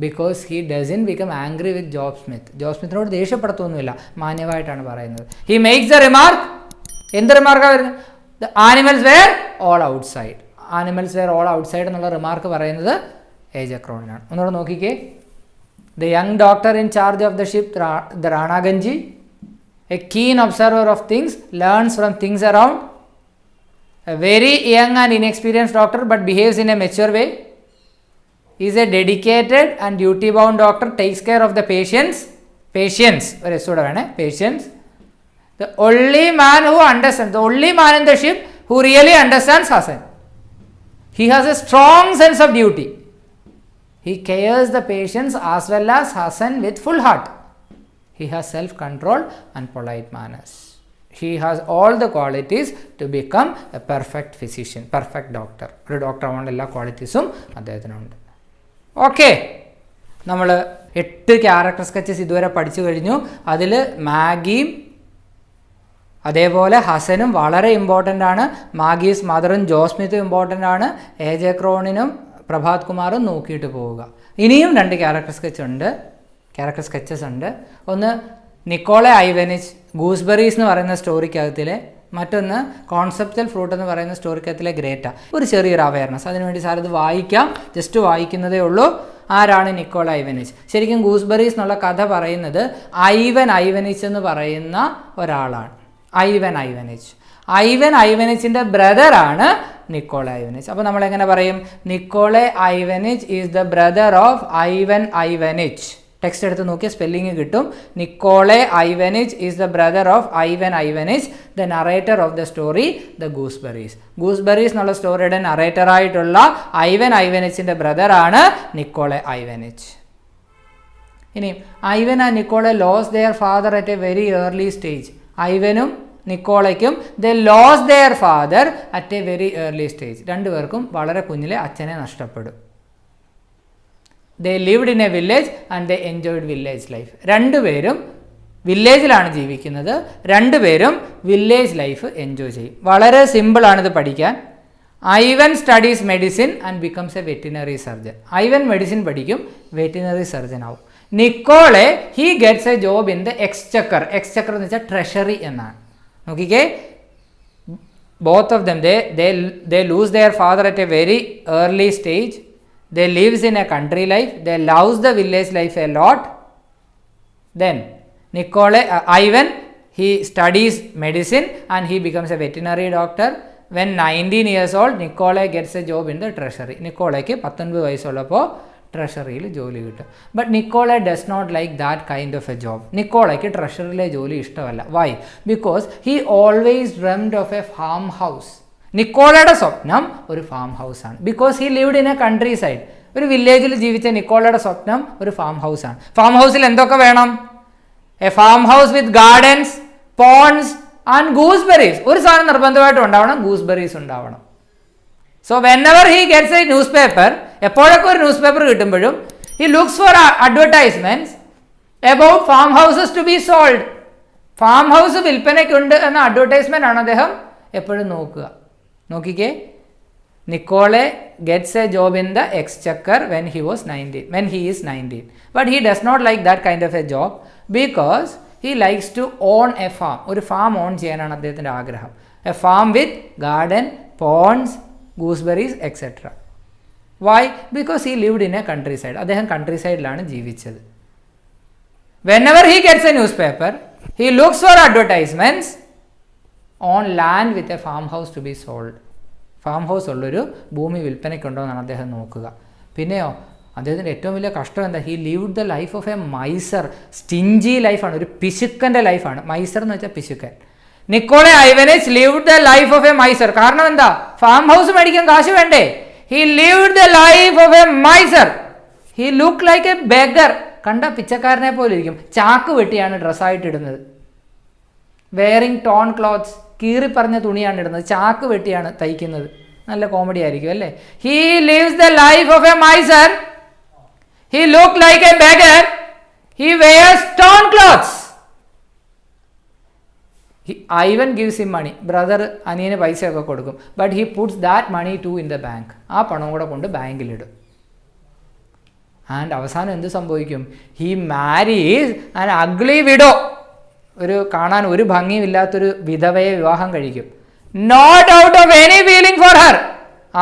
Because he doesn't become angry with Job Smith. Job സ്മിത്തിനോട് ദേഷ്യപ്പെടുത്തൊന്നുമില്ല, മാന്യമായിട്ടാണ് പറയുന്നത്. He makes a remark. എന്ത് റിമാർക്കാണ് വരുന്നത്? The animals were all outside. Animals were all outside എന്നുള്ള റിമാർക്ക് പറയുന്നത് ഏജക്രോണിനാണ്. ഒന്നുകൂടെ നോക്കിക്കേ. The young doctor in charge of the ship, the റാണാഗഞ്ചി, a keen observer of things, learns from things around. A very young and inexperienced doctor but behaves in a mature way. Is a dedicated and duty bound doctor, takes care of the patients. Patience, patience. The only man who understands, the only man in the ship who really understands Hassan. He has a strong sense of duty. He cares the patients as well as Hassan with full heart. He has self-control and polite manners. He has all the qualities to become a perfect physician, perfect doctor. ഒരു doctor ആവാനുള്ള എല്ലാ ക്വാളിറ്റീസും അദ്ദേഹത്തിനുണ്ട്. Okay, നമ്മൾ 8 character sketches ഇതുവരെ പഠിച്ചു കഴിഞ്ഞു. അതിൽ മാഗിയും അതേപോലെ ഹസനും വളരെ ഇമ്പോർട്ടൻ്റ് ആണ്. മാഗീസ് മദറും ജോസ്മിത്തും ഇമ്പോർട്ടൻ്റ് ആണ്. AJ ക്രോണിനും പ്രഭാത് കുമാറും നോക്കിയിട്ട് പോവുക. ഇനിയും 2 ക്യാരക്ടർ സ്കെച്ചസ് ഉണ്ട്. ഒന്ന് നിക്കോളെ ഐവനിച്ച് ഗൂസ്ബെറീസ് എന്ന് പറയുന്ന സ്റ്റോറിക്കകത്തിലെ, മറ്റൊന്ന് കോൺസെപ്റ്റൽ ഫ്രൂട്ട് എന്ന് പറയുന്ന സ്റ്റോറിക്കകത്തിലെ ഗ്രേറ്റ. ഒരു ചെറിയൊരു അവയർനെസ്, അതിനുവേണ്ടി സാർ ഇത് വായിക്കാം, ജസ്റ്റ് വായിക്കുന്നതേ ഉള്ളൂ. ആരാണ് നിക്കോളെ ഐവനിച്ച്? ശരിക്കും ഗൂസ്ബെറീസ് എന്നുള്ള കഥ പറയുന്നത് ഐവൻ ഐവനിച്ച് എന്ന് പറയുന്ന ഒരാളാണ്. ഐവൻ ഐവനിച്ചിൻ്റെ ബ്രദറാണ് നിക്കോളെ ഐവനിച്ച്. അപ്പോൾ നമ്മൾ എങ്ങനെ പറയും? Nikolai Ivanich is the brother of Ivan Ivanich. Text എടുത്ത് നോക്കിയാൽ സ്പെല്ലിങ് കിട്ടും. Nikolai Ivanich is the brother of Ivan Ivanich, the narrator of the story the gooseberries. Gooseberries എന്നുള്ള സ്റ്റോറിയുടെ നറേറ്ററായിട്ടുള്ള ഐവൻ ഐവനിച്ചിൻ്റെ ബ്രദറാണ് നിക്കോളെ ഐവനിച്ച്. ഇനി Ivan and Nikolai lose their father at a very early stage. ഐവനും നിക്കോളയ്ക്കും they lose their father at a very early stage. രണ്ടുപേർക്കും വളരെ കുഞ്ഞിലെ അച്ഛനെ നഷ്ടപ്പെടും. They lived in a village and they enjoyed village life. രണ്ടുപേരും വില്ലേജിലാണ് ജീവിക്കുന്നത്. രണ്ടുപേരും വില്ലേജ് ലൈഫ് എൻജോയ് ചെയ്യും. വളരെ സിമ്പിളാണിത് പഠിക്കാൻ. Ivan studies medicine and becomes a veterinary surgeon. Ivan medicine പഠിക്കും, വെറ്റിനറി സർജൻ ആവും. Nikolai he gets a job in the exchequer. Exchequer എന്ന് വെച്ചാൽ ട്രഷറി എന്നാണ്. നോക്കിക്കേ, both of them they lose their father at a very early stage. They lives in a country life. They loves the village life a lot. Then Ivan, he studies medicine and he becomes a veterinary doctor. When 19 years old, Nikolai gets a job in the treasury. നിക്കോളയ്ക്ക് 19 വയസ്സുള്ളപ്പോൾ ട്രഷറിയിൽ ജോലി കിട്ടും. But Nikolai does not like that kind of a job. നിക്കോളയ്ക്ക് ട്രഷറിയിലെ ജോലി ഇഷ്ടമല്ല. Why? Because he always dreamed of a farm house. നിക്കോളയുടെ സ്വപ്നം ഒരു ഫാം ഹൗസ് ആണ്. Because he lived in a countryside. ഒരു വില്ലേജിൽ ജീവിച്ച നിക്കോളയുടെ സ്വപ്നം ഒരു ഫാം ഹൗസ് ആണ്. ഫാം ഹൗസിൽ എന്തൊക്കെ വേണം? A farm house with gardens, ponds and gooseberries. ഒരു സാധനം നിർബന്ധമായിട്ടും ഉണ്ടാവണം, ഗൂസ്ബെറീസ് ഉണ്ടാവണം. So whenever he gets a newspaper, എപ്പോഴൊക്കെ ഒരു ന്യൂസ് പേപ്പർ കിട്ടുമ്പോഴും he looks for advertisements about farm houses to be sold. Farm house വിൽപ്പനയ്ക്കുണ്ട് എന്ന അഡ്വർടൈസ്മെന്റ് ആണ് അദ്ദേഹം എപ്പോഴും നോക്കുക. നോക്കിക്കേ, Nikolai gets a job in the exchequer when he is 19. But he does not like that kind of a job because he likes to own a farm. ഒരു farm own ചെയ്യാനാണ് അദ്ദേഹത്തിൻ്റെ ആഗ്രഹം. A farm with garden, ponds, gooseberries etcetera. Why? Because he lived in a countryside. അദ്ദേഹം കൺട്രി സൈഡിലാണ് ജീവിച്ചത്. Whenever he gets a newspaper, he looks for advertisements on land with a farm house to be sold. Farm house ഉള്ളൊരു ഭൂമി വിൽപ്പനയ്ക്കുണ്ടോ എന്നാണ് അദ്ദേഹം നോക്കുക. പിന്നെയോ അദ്ദേഹത്തിൻ്റെ ഏറ്റവും വലിയ കഷ്ടം എന്താ? He lived the life of a miser. Stingy ലൈഫാണ്, ഒരു പിശുക്കൻ്റെ ലൈഫാണ്. മൈസർ എന്ന് വെച്ചാൽ പിശുക്കൻ. Nikolai Ivanich lived the life of a miser. കാരണം എന്താ? ഫാം ഹൗസ് മേടിക്കാൻ കാശ് വേണ്ടേ? He lived the life of a miser. He look like a beggar. കണ്ട പിച്ചക്കാരനെ പോലെ ഇരിക്കും. ചാക്ക് വെട്ടിയാണ് ഡ്രസ്സായിട്ട് ഇടുന്നത്. വെയറിങ് ടോൺ ക്ലോത്ത്സ്, കീറി പറഞ്ഞ തുണിയാണ് ഇടുന്നത്, ചാക്ക് വെട്ടിയാണ് തയ്ക്കുന്നത്. നല്ല കോമഡി ആയിരിക്കും അല്ലേ? He lives the life of a miser. He look like a beggar. He wears torn clothes. Ivan gives him money. Brother അനിയന് പൈസയൊക്കെ കൊടുക്കും. But he puts that money too in the bank. ആ പണം കൂടെ കൊണ്ട് ബാങ്കിലിടും. And അവസാനം എന്ത് സംഭവിക്കും? He marries an ugly widow. ഒരു കാണാൻ ഒരു ഭംഗിയില്ലാത്തൊരു വിധവയെ വിവാഹം കഴിക്കും. Not out of any feeling for her.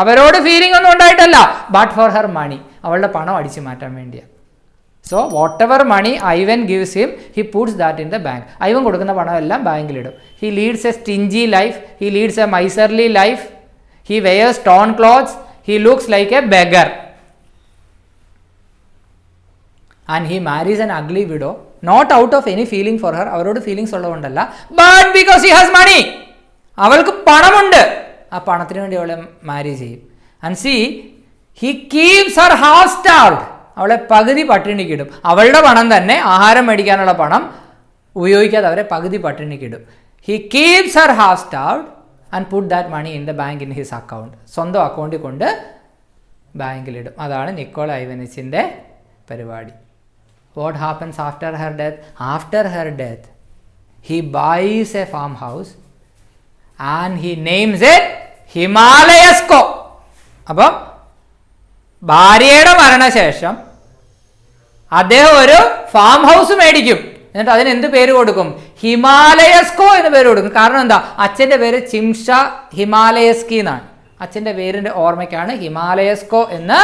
അവരോട് ഫീലിംഗ് ഒന്നും ഉണ്ടായിട്ടല്ല. But for her money. അവളുടെ പണം അടിച്ചു മാറ്റാൻ വേണ്ടിയാണ്. So whatever money Ivan gives him, he puts that in the bank. Ivan കൊടുക്കുന്ന പണം എല്ലാം ബാങ്കിലിടും. He leads a stingy life. He leads a miserly life. He wears torn clothes. He looks like a beggar. And he marries an ugly widow. Not out of any feeling for her. അവരോട് feelings ഉള്ളതുകൊണ്ടല്ല. But because he has money. അവൾക്ക് പണമുണ്ട്. ആ പണത്തിന് വേണ്ടി അവളെ മാരി ചെയ്യും. And see, he keeps her half starved. അവളെ പകുതി പട്ടിണിക്കിടും. അവളുടെ പണം തന്നെ, ആഹാരം മേടിക്കാനുള്ള പണം ഉപയോഗിക്കാതെ അവരെ പകുതി പട്ടിണിക്കിടും. He keeps her half starved and put that money in the bank in his account. സ്വന്തം അക്കൗണ്ടിൽ കൊണ്ട് ബാങ്കിലിടും. അതാണ് നിക്കോള ഐവനിച്ചിൻ്റെ പരിപാടി. What happens after her death? After her death, he buys a farmhouse and he names it ഹിമാലയസ്കോ. അപ്പം ഭാര്യയുടെ മരണശേഷം അദ്ദേഹം ഒരു ഫാം ഹൗസ് മേടിക്കും. എന്നിട്ട് അതിന് എന്ത് പേര് കൊടുക്കും? ഹിമാലയസ്കോ എന്ന് പേര് കൊടുക്കും. കാരണം എന്താ? അച്ഛൻ്റെ പേര് ചിംഷ ഹിമാലയസ്കി എന്നാണ്. അച്ഛൻ്റെ പേരിൻ്റെ ഓർമ്മയ്ക്കാണ് ഹിമാലയസ്കോ എന്ന്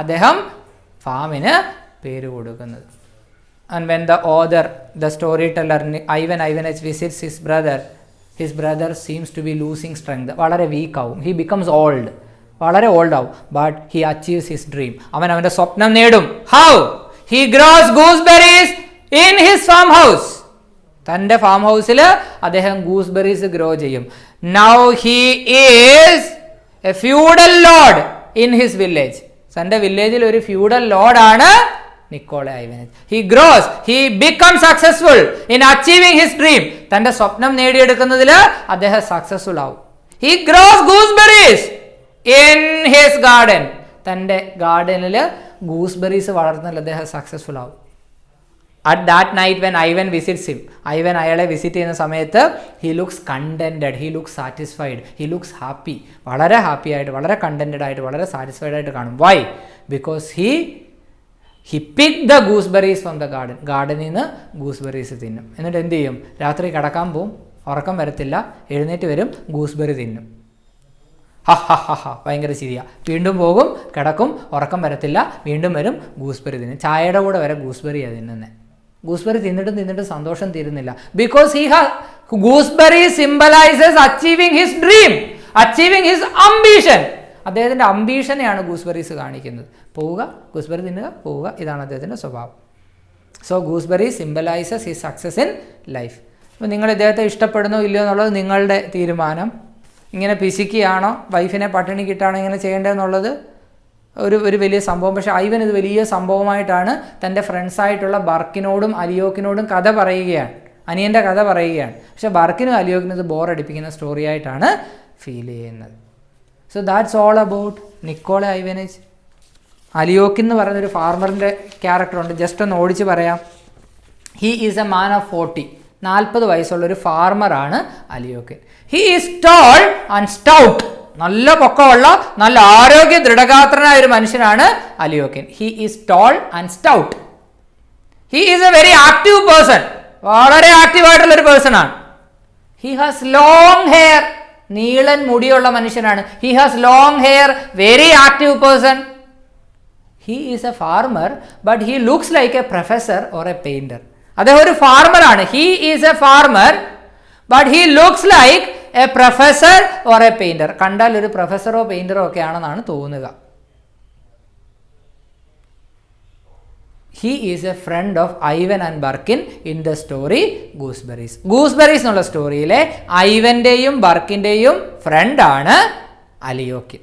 അദ്ദേഹം ഫാമിന് പേര് കൊടുക്കുന്നത്. And when the author, the storyteller Ivan Ivanich visits his brother seems to be losing strength. വളരെ വീക്ക് ആവും. He becomes old. വളരെ ഓൾഡ് ആവും. But he achieves his dream. അവൻ്റെ സ്വപ്നം നേടും. How? He grows gooseberries in his farm house. തൻ്റെ farm ഹൗസിൽ അദ്ദേഹം ഗൂസ്ബെറീസ് ഗ്രോ ചെയ്യും. Now he is a feudal lord in his village. തൻ്റെ വില്ലേജിൽ ഒരു ഫ്യൂഡൽ ലോർഡാണ് Nikolai Ivanich. He grows, he become successful in achieving his dream. തൻ്റെ സ്വപ്നം നേടിയെടുക്കുന്നതിൽ അദ്ദേഹം സക്സസ്ഫുൾ ആവും. He grows gooseberries in his garden. തൻ്റെ ഗാർഡനിൽ ഗൂസ്ബെറീസ് വളർത്തുന്നതിൽ അദ്ദേഹം സക്സസ്ഫുൾ ആവും. At that night when Ivan visits him, Ivan അയാളെ വിസിറ്റ് ചെയ്യുന്ന സമയത്ത് he looks contented, he looks satisfied, he looks happy. വളരെ ഹാപ്പി ആയിട്ട്, വളരെ കണ്ടന്റഡ് ആയിട്ട്, വളരെ സാറ്റിസ്ഫൈഡ് ആയിട്ട് കാണും. Why? Because he pick the gooseberries from the garden. ഗാർഡനിൽ നിന്ന് ഗൂസ്ബെറീസ് തിന്നും. എന്നിട്ട് എന്ത് ചെയ്യും? രാത്രി കിടക്കാൻ പോവും, ഉറക്കം വരത്തില്ല, എഴുന്നേറ്റ് വരും, ഗൂസ്ബെറി തിന്നും. ഭയങ്കര ശരിയാ. വീണ്ടും പോകും, കിടക്കും, ഉറക്കം വരത്തില്ല, വീണ്ടും വരും, ഗൂസ്ബെറി തിന്നും. ചായയുടെ കൂടെ വരെ ഗൂസ്ബെറിയാണ് തിന്നുന്നത്. ഗൂസ്ബെറി തിന്നിട്ടും സന്തോഷം തീരുന്നില്ല. Because gooseberry symbolises achieving his dream, achieving his ambition. അദ്ദേഹത്തിൻ്റെ അംബീഷനെയാണ് ഗൂസ്ബെറീസ് കാണിക്കുന്നത്. പോവുക, ഗൂസ്ബെറി തിന്നുക, പോവുക. ഇതാണ് അദ്ദേഹത്തിൻ്റെ സ്വഭാവം. So gooseberry symbolises his success in life. അപ്പോൾ നിങ്ങൾ ഇദ്ദേഹത്തെ ഇഷ്ടപ്പെടുന്നോ ഇല്ലയോ എന്നുള്ളത് നിങ്ങളുടെ തീരുമാനം. ഇങ്ങനെ പിശിക്കുകയാണോ, വൈഫിനെ പട്ടിണി കിട്ടാണോ ഇങ്ങനെ ചെയ്യേണ്ടതെന്നുള്ളത് ഒരു വലിയ സംഭവം. പക്ഷേ ഐവൻ ഇത് വലിയ സംഭവമായിട്ടാണ് തൻ്റെ ഫ്രണ്ട്സായിട്ടുള്ള ബർക്കിനോടും അലിയോക്കിനോടും കഥ പറയുകയാണ്, അനിയൻ്റെ കഥ പറയുകയാണ്. പക്ഷേ ബർക്കിനും അലിയോക്കിനും ഇത് ബോറടിപ്പിക്കുന്ന സ്റ്റോറി ആയിട്ടാണ് ഫീൽ ചെയ്യുന്നത്. So that's all about Nikolai Ivanich. Alyokhin എന്ന് പറയുന്നൊരു ഫാർമറിൻ്റെ ക്യാരക്ടറുണ്ട്. ജസ്റ്റ് ഒന്ന് ഓടിച്ച് പറയാം. He is a man of 40. 40 വയസ്സുള്ളൊരു ഫാർമറാണ് Alyokhin. He is tall and stout. നല്ല പൊക്കമുള്ള, നല്ല ആരോഗ്യ ദൃഢഗാത്രനായ ഒരു മനുഷ്യനാണ് Alyokhin. He is tall and stout. He is a very active person. വളരെ ആക്റ്റീവായിട്ടുള്ളൊരു പേഴ്സൺ ആണ്. He has long hair. നീളൻ മുടിയുള്ള മനുഷ്യനാണ്. He has long hair, very active person. He is a farmer but he looks like a professor or a painter. അദ്ദേഹം ഒരു ഫാർമറാണ്. He is a farmer but he looks like a professor or a painter. കണ്ടാൽ ഒരു പ്രൊഫസറോ പെയിൻറ്ററോ ഒക്കെ ആണെന്നാണ് തോന്നുക. He is a friend of Ivan and Burkin in the story gooseberries. Gooseberries എന്നുള്ള സ്റ്റോറിയിലെ ഐവൻ്റെയും ബർക്കിൻ്റെയും ഫ്രണ്ടാണ് Alyokhin.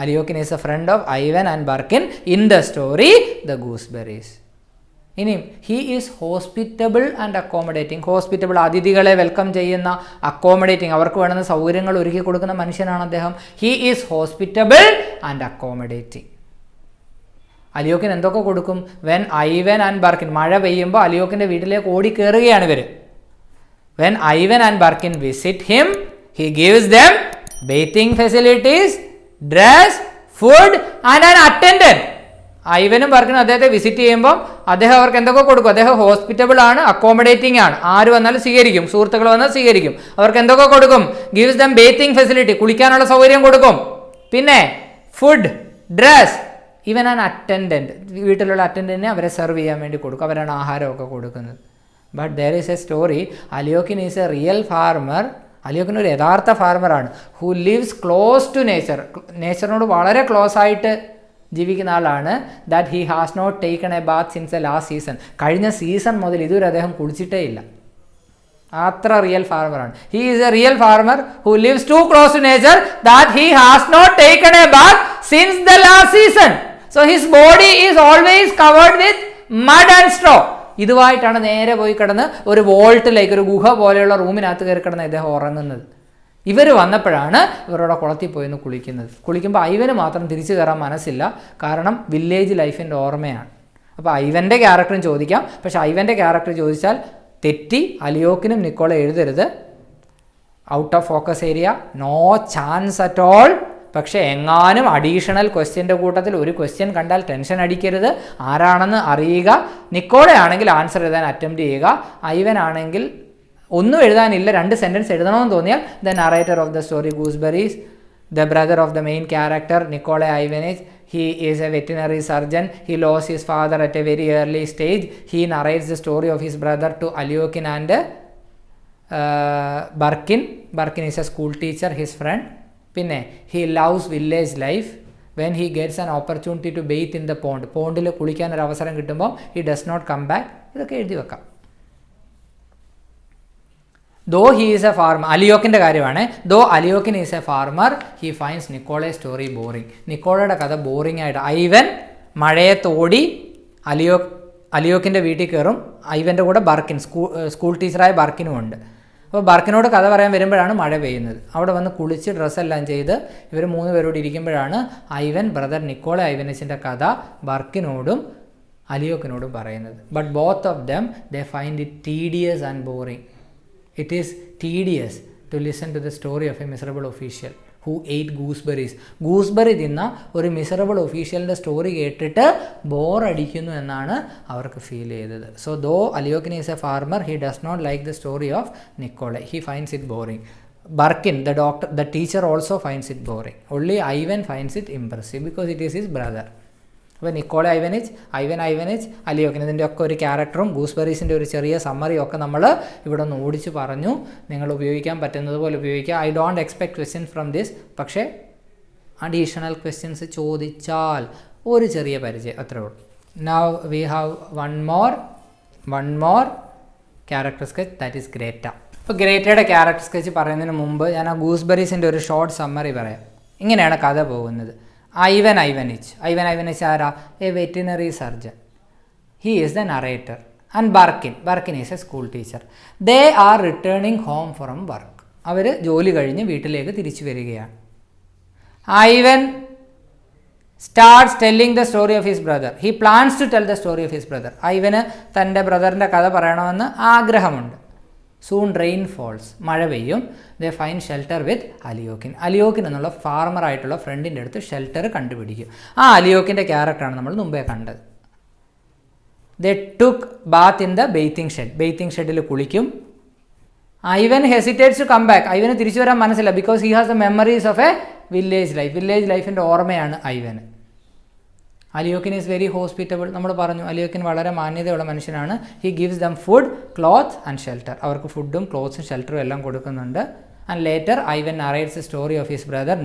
Alyokhin is a friend of Ivan and Burkin in the story the gooseberries. ഇനിയും he is hospitable and accommodating. Hospitable, അതിഥികളെ welcome ചെയ്യുന്ന, accommodating, അവർക്ക് വേണ്ടുന്ന സൗകര്യങ്ങൾ ഒരുക്കി കൊടുക്കുന്ന മനുഷ്യനാണ് അദ്ദേഹം. He is hospitable and accommodating. Alyokhin എന്തൊക്കെ കൊടുക്കും? വെൻ ഐവൻ ആൻഡ് ബർക്കിൻ, മഴ പെയ്യുമ്പോൾ അലിയോക്കിൻ്റെ വീട്ടിലേക്ക് ഓടി കയറുകയാണ് ഇവർ. When Ivan and Birkin visit him, he gives them bathing facilities, dress, food and an attendant. ഐവനും ബർക്കിനും അദ്ദേഹത്തെ വിസിറ്റ് ചെയ്യുമ്പോൾ അദ്ദേഹം അവർക്ക് എന്തൊക്കെ കൊടുക്കും? അദ്ദേഹം ഹോസ്പിറ്റബിൾ ആണ്, അക്കോമഡേറ്റിംഗ് ആണ്, ആര് വന്നാലും സ്വീകരിക്കും, സുഹൃത്തുക്കൾ വന്നാൽ സ്വീകരിക്കും. അവർക്ക് എന്തൊക്കെ കൊടുക്കും? ഗിവ്സ് ദം ബേത്തിങ് ഫെസിലിറ്റി, കുളിക്കാനുള്ള സൗകര്യം കൊടുക്കും. പിന്നെ food, dress, even an attendant, വീട്ടിലുള്ള അറ്റൻഡൻറ്റിനെ അവരെ സെർവ് ചെയ്യാൻ വേണ്ടി കൊടുക്കും. അവരാണ് ആഹാരമൊക്കെ കൊടുക്കുന്നത്. But there is a story, Alyokhin is a real farmer. Alyokhin ഒരു യഥാർത്ഥ ഫാർമറാണ്. Who lives close to nature, നേച്ചറിനോട് വളരെ ക്ലോസ് ആയിട്ട് ജീവിക്കുന്ന ആളാണ്. That he has not taken a bath since a last season, കഴിഞ്ഞ സീസൺ മുതൽ ഇതുവരെ അദ്ദേഹം കുളിച്ചിട്ടേ ഇല്ല. അത്ര റിയൽ ഫാർമറാണ്. He is a real farmer who lives too close to nature that he has not taken a bath since the last season. So his body is always covered with mud and straw. ഇതുമായിട്ടാണ് നേരെ പോയി കിടന്ന് ഒരു വോൾട്ടിലേക്ക്, ഒരു ഗുഹ പോലെയുള്ള റൂമിനകത്ത് കയറി കിടന്ന് ഇദ്ദേഹം ഉറങ്ങുന്നത്. ഇവർ വന്നപ്പോഴാണ് ഇവരുടെ കുളത്തിൽ പോയിന്ന് കുളിക്കുന്നത്. കുളിക്കുമ്പോൾ ഐവന് മാത്രം തിരിച്ചു കയറാൻ മനസ്സില്ല, കാരണം വില്ലേജ് ലൈഫിൻ്റെ ഓർമ്മയാണ്. അപ്പോൾ ഐവൻ്റെ ക്യാരക്ടറും ചോദിക്കാം, പക്ഷേ ഐവൻ്റെ ക്യാരക്ടർ ചോദിച്ചാൽ തെറ്റി. അലിയോക്കിനും നിക്കോള എഴുതരുത്. Out of focus area, no chance at all. പക്ഷേ എങ്ങാനും അഡീഷണൽ ക്വസ്റ്റ്യൻ്റെ കൂട്ടത്തിൽ ഒരു ക്വസ്റ്റ്യൻ കണ്ടാൽ ടെൻഷൻ അടിക്കരുത്, ആരാണെന്ന് അറിയുക. നിക്കോളയാണെങ്കിൽ ആൻസർ എഴുതാൻ അറ്റംപ്റ്റ് ചെയ്യുക. ഐവൻ ആണെങ്കിൽ ഒന്നും എഴുതാനില്ല, 2 സെൻറ്റൻസ് എഴുതണമെന്ന് തോന്നിയാൽ the narrator of the story gooseberries, the brother of the main character Nikolai Ivanich, he is a veterinary surgeon, he lost his father at a very early stage, he narrates the story of his brother to Aliokin and Birkin. Birkin is a school teacher, his friend. പിന്നെ he loves village life. When he gets an opportunity to bathe in the pond, പോണ്ടിൽ കുളിക്കാൻ ഒരു അവസരം കിട്ടുമ്പോൾ he does not come back. ഇതൊക്കെ എഴുതി വെക്കാം. Though he is a farmer, അലിയോക്കിൻ്റെ കാര്യമാണ്. Though Alyokhin is a farmer, he finds Nikolai story boring. നിക്കോളയുടെ കഥ ബോറിംഗ് ആയിട്ട്, ഐവൻ മഴയത്തോടി അലിയോക്കിൻ്റെ വീട്ടിൽ കയറും. ഐവൻ്റെ കൂടെ ബർക്കിൻ, സ്കൂൾ ടീച്ചറായ ബർക്കിനും ഉണ്ട്. അപ്പോൾ ബർക്കിനോട് കഥ പറയാൻ വരുമ്പോഴാണ് മഴ പെയ്യുന്നത്. അവിടെ വന്ന് കുളിച്ച് ഡ്രസ്സെല്ലാം ചെയ്ത് ഇവർ 3 പേരോട് ഇരിക്കുമ്പോഴാണ് ഐവൻ ബ്രദർ നിക്കോള ഐവനസിൻ്റെ കഥ ബർക്കിനോടും അലിയോക്കിനോടും പറയുന്നത്. But both of them they find it tedious and boring. It is tedious to listen to the story of a miserable official who ate gooseberries. Gooseberry തിന്ന ഒരു മിസറബിൾ ഒഫീഷ്യലിൻ്റെ സ്റ്റോറി കേട്ടിട്ട് ബോറടിക്കുന്നു എന്നാണ് അവർക്ക് feel ചെയ്തത്. So though Alyokhin is a farmer, he does not like the story of Nikolai, he finds it boring. Birkin, the teacher also finds it boring. Only Ivan finds it impressive because it is his brother. അപ്പോൾ Nikola ഐവനേജ് അലിയോക്കിൻ, ഇതിൻ്റെ ഒക്കെ ഒരു ക്യാരക്ടറും ഗൂസ്ബെറീസിൻ്റെ ഒരു ചെറിയ സമ്മറിയും ഒക്കെ നമ്മൾ ഇവിടെ ഒന്ന് ഓടിച്ച് പറഞ്ഞു. നിങ്ങൾ ഉപയോഗിക്കാൻ പറ്റുന്നത് പോലെ ഉപയോഗിക്കുക. I don't expect questions from this, പക്ഷേ അഡീഷണൽ ക്വസ്റ്റ്യൻസ് ചോദിച്ചാൽ ഒരു ചെറിയ പരിചയം, അത്രേ ഉള്ളൂ. Now we have one more character sketch, that is Greta. ഇപ്പോൾ ഗ്രേറ്റയുടെ ക്യാരക്ടർ സ്കെച്ച് പറയുന്നതിന് മുമ്പ് ഞാൻ ആ ഗൂസ്ബെറീസിൻ്റെ ഒരു ഷോർട്ട് സമ്മറി പറയാം. ഇങ്ങനെയാണ് കഥ പോകുന്നത്. Ivan Ivanich ആരാ? A veterinary surgeon. He is the narrator. And Burkin is a school teacher. They are returning home from work. അവർ ജോലി കഴിഞ്ഞ് വീട്ടിലേക്ക് തിരിച്ചു വരികയാണ്. Ivan starts telling the story of his brother. He plans to tell the story of his brother. ഐവന് തൻ്റെ ബ്രദറിൻ്റെ കഥ പറയണമെന്ന് ആഗ്രഹമുണ്ട്. സൂൺ റെയിൻ ഫോൾസ്, മഴ പെയ്യും. ദേ ഫൈൻഡ് ഷെൽട്ടർ വിത്ത് അലിയോക്കിൻ എന്നുള്ള ഫാർമറായിട്ടുള്ള ഫ്രണ്ടിൻ്റെ അടുത്ത് ഷെൽട്ടർ കണ്ടുപിടിക്കും. ആ അലിയോക്കിൻ്റെ ക്യാരക്ടറാണ് നമ്മൾ മുമ്പേ കണ്ടത്. They took bath in the bathing ഷെഡിൽ കുളിക്കും. Ivan hesitates to come back. ഐവന് തിരിച്ചു വരാൻ മനസ്സില്ല, because he has the memories of a village ലൈഫിൻ്റെ ഓർമ്മയാണ് ഐവന്. Alyokhin is very hospitable. നമ്മൾ പറഞ്ഞു അലിയോക്കിൻ വളരെ മാന്യതയുള്ള മനുഷ്യനാണ്. He gives them food, cloth and shelter. അവർക്ക് ഫുഡും ക്ലോത്ത്സും ഷെൽട്ടറും എല്ലാം കൊടുക്കുന്നുണ്ട്. And later Ivan narrates story of his brother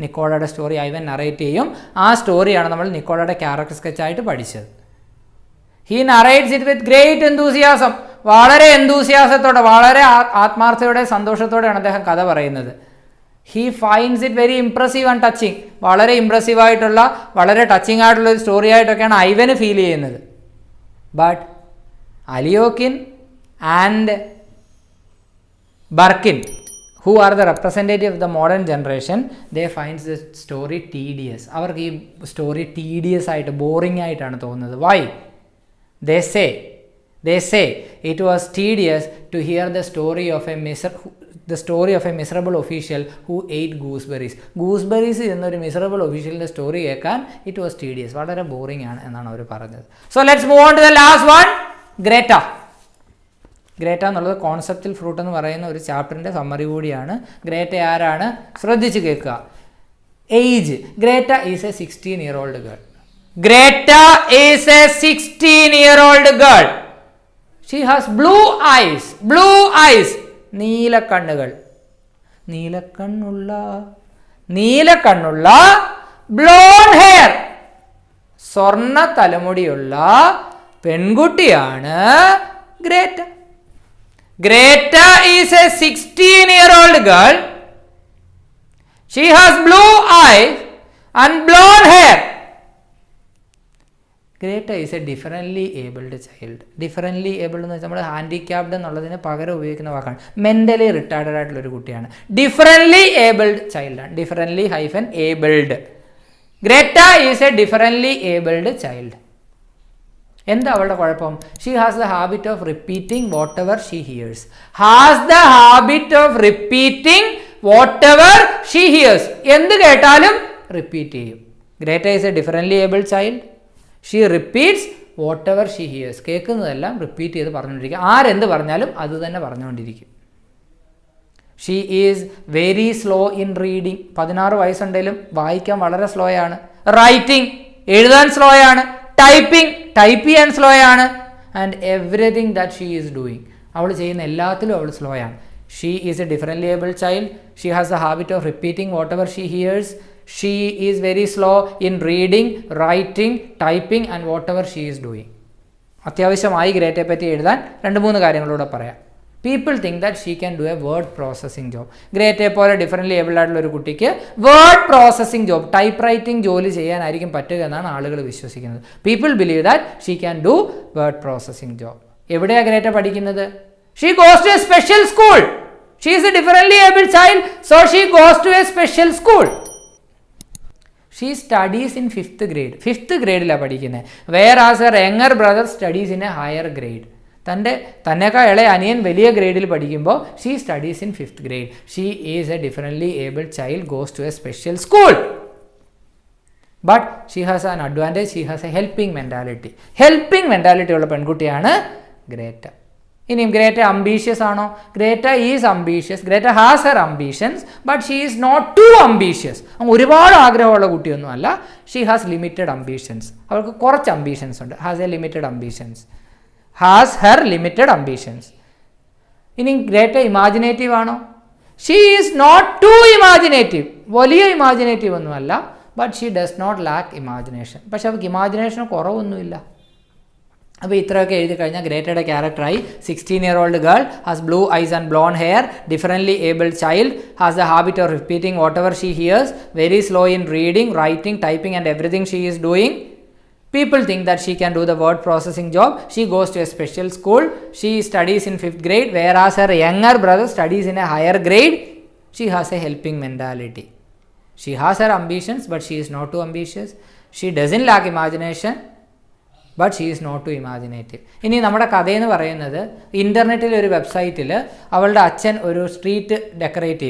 നിക്കോളയുടെ സ്റ്റോറി ഐവൻ നറേറ്റ് ചെയ്യും. ആ സ്റ്റോറിയാണ് നമ്മൾ നിക്കോളയുടെ ക്യാരക്ടർ സ്കെച്ചായിട്ട് പഠിച്ചത്. He narrates it with great enthusiasm. വളരെ എന്തൂസിയാസത്തോടെ, വളരെ ആത്മാർത്ഥതയോടെ, സന്തോഷത്തോടെയാണ് അദ്ദേഹം കഥ പറയുന്നത്. He finds it very impressive and touching. വളരെ ഇംപ്രസീവായിട്ടുള്ള, വളരെ ടച്ചിങ് ആയിട്ടുള്ള ഒരു സ്റ്റോറി ആയിട്ടൊക്കെയാണ് ഐവന് ഫീൽ ചെയ്യുന്നത്. But Alyokhin and Burkin, who are the representative of the modern generation, they finds the story tedious. അവർക്ക് ഈ സ്റ്റോറി ടീഡിയസ് ആയിട്ട്, ബോറിംഗ് ആയിട്ടാണ് തോന്നുന്നത്. Why? They say They say it was tedious to hear the story of a miserable official who ate gooseberries. Gooseberries എന്നൊരു miserable ഒഫീഷ്യലിൻ്റെ story കേൾക്കാൻ it was tedious, വളരെ boring ആണ് എന്നാണ് അവർ പറഞ്ഞത്. So let's move on to the last one, Greta. Greta എന്നുള്ളത് conceptual fruit എന്ന് പറയുന്ന ഒരു ചാപ്റ്ററിൻ്റെ സമ്മറി കൂടിയാണ്. ഗ്രേറ്റ ആരാണ്? ശ്രദ്ധിച്ച് കേൾക്കുക. Age, Greta is A 16-year-old girl. Greta is a 16-year-old girl. She has blue eyes. Blue eyes. നീലക്കണ്ണുകൾ. നീലക്കണ്ണുള്ള ബ്ലോണ്ട് ഹെയർ, സ്വർണ്ണ തലമുടിയുള്ള പെൺകുട്ടിയാണ് Greta. Greta is a 16-year-old girl. She has blue eyes and blonde hair. Greta is a differently abled child. Differently abled എന്ന് വെച്ചാൽ നമ്മൾ handicapped എന്നുള്ളതിന് പകരം ഉപയോഗിക്കുന്ന വാക്കാണ്. മെൻ്റലി റിട്ടാർഡഡ് ആയിട്ടുള്ളൊരു കുട്ടിയാണ്. ഡിഫറൻ്റ്ലി ഏബിൾഡ് ചൈൽഡാണ്. Differently -abled. Greta is a differently abled child. എന്താ അവളുടെ കുഴപ്പം? She has the habit of repeating whatever she hears. എന്ത് കേട്ടാലും റിപ്പീറ്റ് ചെയ്യും. Greta is a differently abled child. She repeats whatever she hears. കേൾക്കുന്നതെല്ലാം repeat ചെയ്ത് പറഞ്ഞുകൊണ്ടിരിക്കും. ആരെന്ത് പറഞ്ഞാലും അത് തന്നെ പറഞ്ഞുകൊണ്ടിരിക്കും. She is very slow in reading. 16 വയസ്സുണ്ടെങ്കിലും വായിക്കാൻ വളരെ സ്ലോ ആണ്. റൈറ്റിംഗ്, എഴുതാൻ സ്ലോ ആണ്. ടൈപ്പ് ചെയ്യാൻ സ്ലോ ആണ്. And everything that she is doing, അവൾ ചെയ്യുന്ന എല്ലാത്തിലും അവൾ സ്ലോ ആണ്. She is a differently abled child. She has the habit of repeating whatever she here's. She is very slow in reading, writing, typing and whatever she is doing. അത്യാവശ്യമായി ഗ്രേറ്റയെ പറ്റി എഴുതാൻ 2-3 കാര്യങ്ങളൂടെ പറയാം. People think that she can do a word processing job. ഗ്രേറ്റയെ പോലെ differently abled ആയിട്ടുള്ള ഒരു കുട്ടിക്ക് word processing job, type writing ജോലി ചെയ്യാനായിരിക്കും പറ്റുക എന്നാണ് ആളുകൾ വിശ്വസിക്കുന്നത്. People believe that she can do word processing job. എവിടെയാണ് ഗ്രേറ്റ പഠിക്കുന്നത്? She goes to a special school. She is a differently abled child, so she goes to a special school. She studies in 5th grade. 5th grade-ലാണ് പഠിക്കുന്നത്. Whereas her younger brother studies in a higher grade. തന്നെക്കാൾ ഇളയ അനിയൻ വലിയ ഗ്രേഡിൽ പഠിക്കുമ്പോൾ she studies in 5th grade. She is a differently abled child, goes to a special school. But she has an advantage. She has a helping mentality ഉള്ള പെൺകുട്ടിയാണ് Greta. ഇനിയും Greta ambitious ആണോ? Greta is ambitious. Greta has her ambitions but she is not too ambitious. ഒരുപാട് ആഗ്രഹമുള്ള കുട്ടിയൊന്നും അല്ല. She has limited ambitions. അവൾക്ക് കുറച്ച് അംബീഷൻസ് ഉണ്ട്. Has her limited ambitions. ഇനി ഗ്രേറ്റ ഇമാജിനേറ്റീവ് ആണോ? She is not too imaginative. വലിയ ഇമാജിനേറ്റീവ് ഒന്നുമല്ല. But she does not lack imagination. പക്ഷെ അവൾക്ക് ഇമാജിനേഷന് കുറവൊന്നുമില്ല. അപ്പോൾ ഇത്രയൊക്കെ എഴുതി കഴിഞ്ഞാൽ ഗ്രേറ്റയുടെ ക്യാരക്ടറായി. 16-year-old girl, has blue eyes and blonde hair, differently abled child, has the habit of repeating whatever she hears, very slow in reading, writing, typing and everything she is doing. People think that she can do the word processing job. She goes to a special school. She studies in 5th grade, whereas her younger brother studies in a higher grade. She has a helping mentality. She has her ambitions, but she is not too ambitious. She doesn't lack imagination, but she is not too imaginative. ഇനി നമ്മുടെ കഥയെന്ന് പറയുന്നത്, ഇൻ്റർനെറ്റിൽ ഒരു വെബ്സൈറ്റിൽ അവളുടെ അച്ഛൻ ഒരു street decorate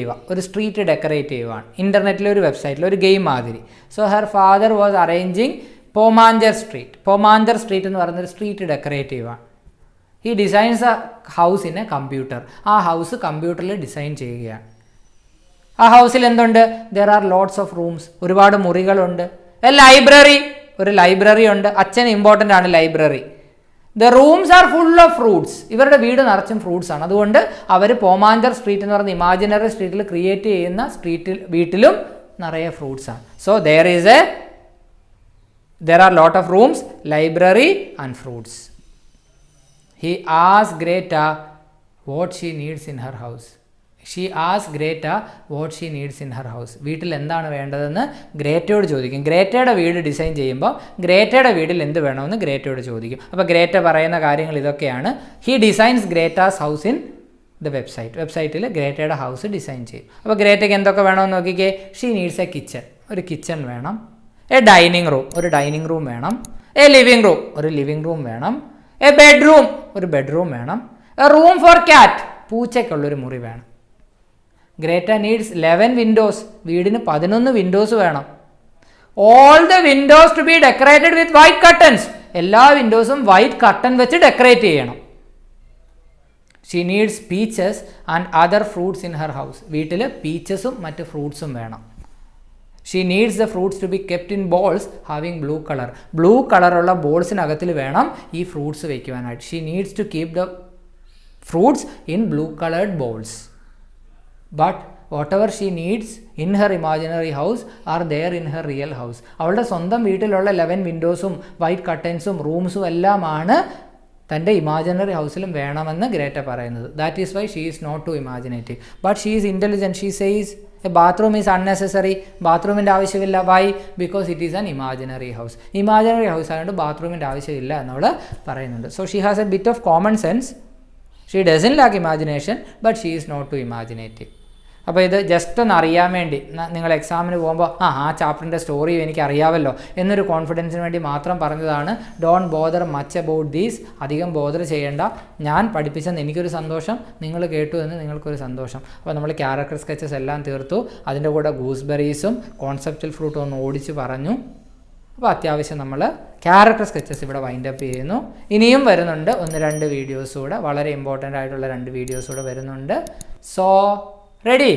ചെയ്യുവാണ്. ഇൻ്റർനെറ്റിലെ ഒരു വെബ്സൈറ്റിൽ ഒരു ഗെയിം മാതിരി. So her father was arranging പോമാഞ്ചർ സ്ട്രീറ്റ് എന്ന് പറയുന്നൊരു സ്ട്രീറ്റ് ഡെക്കറേറ്റ് ചെയ്യുവാണ്. He designs a house in a computer. ആ ഹൗസ് കമ്പ്യൂട്ടറിൽ ഡിസൈൻ ചെയ്യുകയാണ്. ആ ഹൗസിൽ എന്തുണ്ട്? There are lots of rooms. ഒരുപാട് മുറികളുണ്ട്. എ ലൈബ്രറി, ഒരു ലൈബ്രറി ഉണ്ട്. അച്ഛന് ഇമ്പോർട്ടൻ്റ് ആണ് library. The rooms are full of fruits. ഇവരുടെ വീട് നിറച്ചും ഫ്രൂട്ട്സ് ആണ്. അതുകൊണ്ട് അവർ പോമാഞ്ചർ സ്ട്രീറ്റ് എന്ന് പറയുന്ന ഇമാജിനറി സ്ട്രീറ്റിൽ ക്രിയേറ്റ് ചെയ്യുന്ന വീട്ടിലും നിറയെ ഫ്രൂട്ട്സ് ആണ്. So there are lot of rooms, library and fruits. He asked Greta what she needs in her house. വീട്ടിൽ എന്താണ് വേണ്ടതെന്ന് ഗ്രേറ്റയോട് ചോദിക്കും. ഗ്രേറ്റയുടെ വീട് ഡിസൈൻ ചെയ്യുമ്പോൾ ഗ്രേറ്റയുടെ വീട്ടിൽ എന്ത് വേണമെന്ന് ഗ്രേറ്റയോട് ചോദിക്കും. അപ്പോൾ ഗ്രേറ്റ പറയുന്ന കാര്യങ്ങൾ ഇതൊക്കെയാണ്. He designs Greta's house in the വെബ്സൈറ്റിൽ ഗ്രേറ്റയുടെ ഹൗസ് ഡിസൈൻ ചെയ്യും. അപ്പോൾ ഗ്രേറ്റയ്ക്ക് എന്തൊക്കെ വേണമെന്ന് നോക്കിക്കേ. ഷീ നീഡ്സ് എ കിച്ചൺ, ഒരു കിച്ചൺ വേണം. എ ഡൈനിങ് റൂം, ഒരു ഡൈനിങ് റൂം വേണം. എ ലിവിങ് റൂം, ഒരു ലിവിങ് റൂം വേണം. എ ബെഡ്റൂം, ഒരു ബെഡ്റൂം വേണം. എ റൂം ഫോർ ക്യാറ്റ്, പൂച്ചയ്ക്കുള്ളൊരു മുറി വേണം. ഗ്രേറ്റ നീഡ്സ് 11 വിൻഡോസ്, വീടിന് 11 വിൻഡോസ് വേണം. All the windows to be decorated with white curtains, എല്ലാ വിൻഡോസും വൈറ്റ് കർട്ടൻ വെച്ച് ഡെക്കറേറ്റ് ചെയ്യണം. She needs peaches and other fruits in her house, വീട്ടിൽ പീച്ചസും മറ്റ് ഫ്രൂട്ട്സും വേണം. She needs the fruits to be kept in bowls having blue colour, blue കളറുള്ള ബോൾസിനകത്തിൽ വേണം ഈ ഫ്രൂട്ട്സ് വയ്ക്കുവാനായിട്ട്. She needs to keep the fruits in blue coloured bowls. But whatever she needs in her imaginary house are there in her real house. അവളുടെ സ്വന്തം വീട്ടിലുള്ള 11 വിൻഡോസും white കർട്ടൻസും റൂംസും എല്ലാമാണ് തൻ്റെ ഇമാജിനറി ഹൗസിലും വേണമെന്ന് ഗ്രേറ്റ പറയുന്നത്. That is why she is not too imaginative but she is intelligent. She says a bathroom is unnecessary, ബാത്റൂമിൻ്റെ ആവശ്യമില്ല. Why? Because it is an imaginary house. Imaginary house ആയതുകൊണ്ട് ബാത്റൂമിൻ്റെ ആവശ്യമില്ല എന്നവൾ പറയുന്നുണ്ട്. So she has a bit of common sense. She doesn't lack imagination but she is not too imaginative. അപ്പോൾ ഇത് just ഒന്ന് അറിയാൻ വേണ്ടി നിങ്ങൾ എക്സാമിന് പോകുമ്പോൾ ആ ചാപ്റ്ററിൻ്റെ സ്റ്റോറി എനിക്ക് അറിയാമല്ലോ എന്നൊരു കോൺഫിഡൻസിന് വേണ്ടി മാത്രം പറഞ്ഞതാണ്. Don't bother much about these, അധികം ബോദർ ചെയ്യേണ്ട. ഞാൻ പഠിപ്പിച്ചെന്ന് എനിക്കൊരു സന്തോഷം, നിങ്ങൾ കേട്ടു എന്ന് നിങ്ങൾക്കൊരു സന്തോഷം. അപ്പോൾ നമ്മൾ ക്യാരക്ടർ സ്കെച്ചസ് എല്ലാം തീർത്തു. അതിൻ്റെ കൂടെ ഗൂസ്ബെറീസും കോൺസെപ്റ്റൽ ഫ്രൂട്ടും ഒന്ന് ഓടിച്ച് പറഞ്ഞു. അപ്പോൾ അത്യാവശ്യം നമ്മൾ ക്യാരക്ടർ സ്കെച്ചസ് ഇവിടെ വൈൻഡപ്പ് ചെയ്യുന്നു. ഇനിയും വരുന്നുണ്ട് 1-2 വീഡിയോസ് കൂടെ, വളരെ ഇമ്പോർട്ടൻ്റ് ആയിട്ടുള്ള 2 വീഡിയോസ് കൂടെ വരുന്നുണ്ട്. So ready?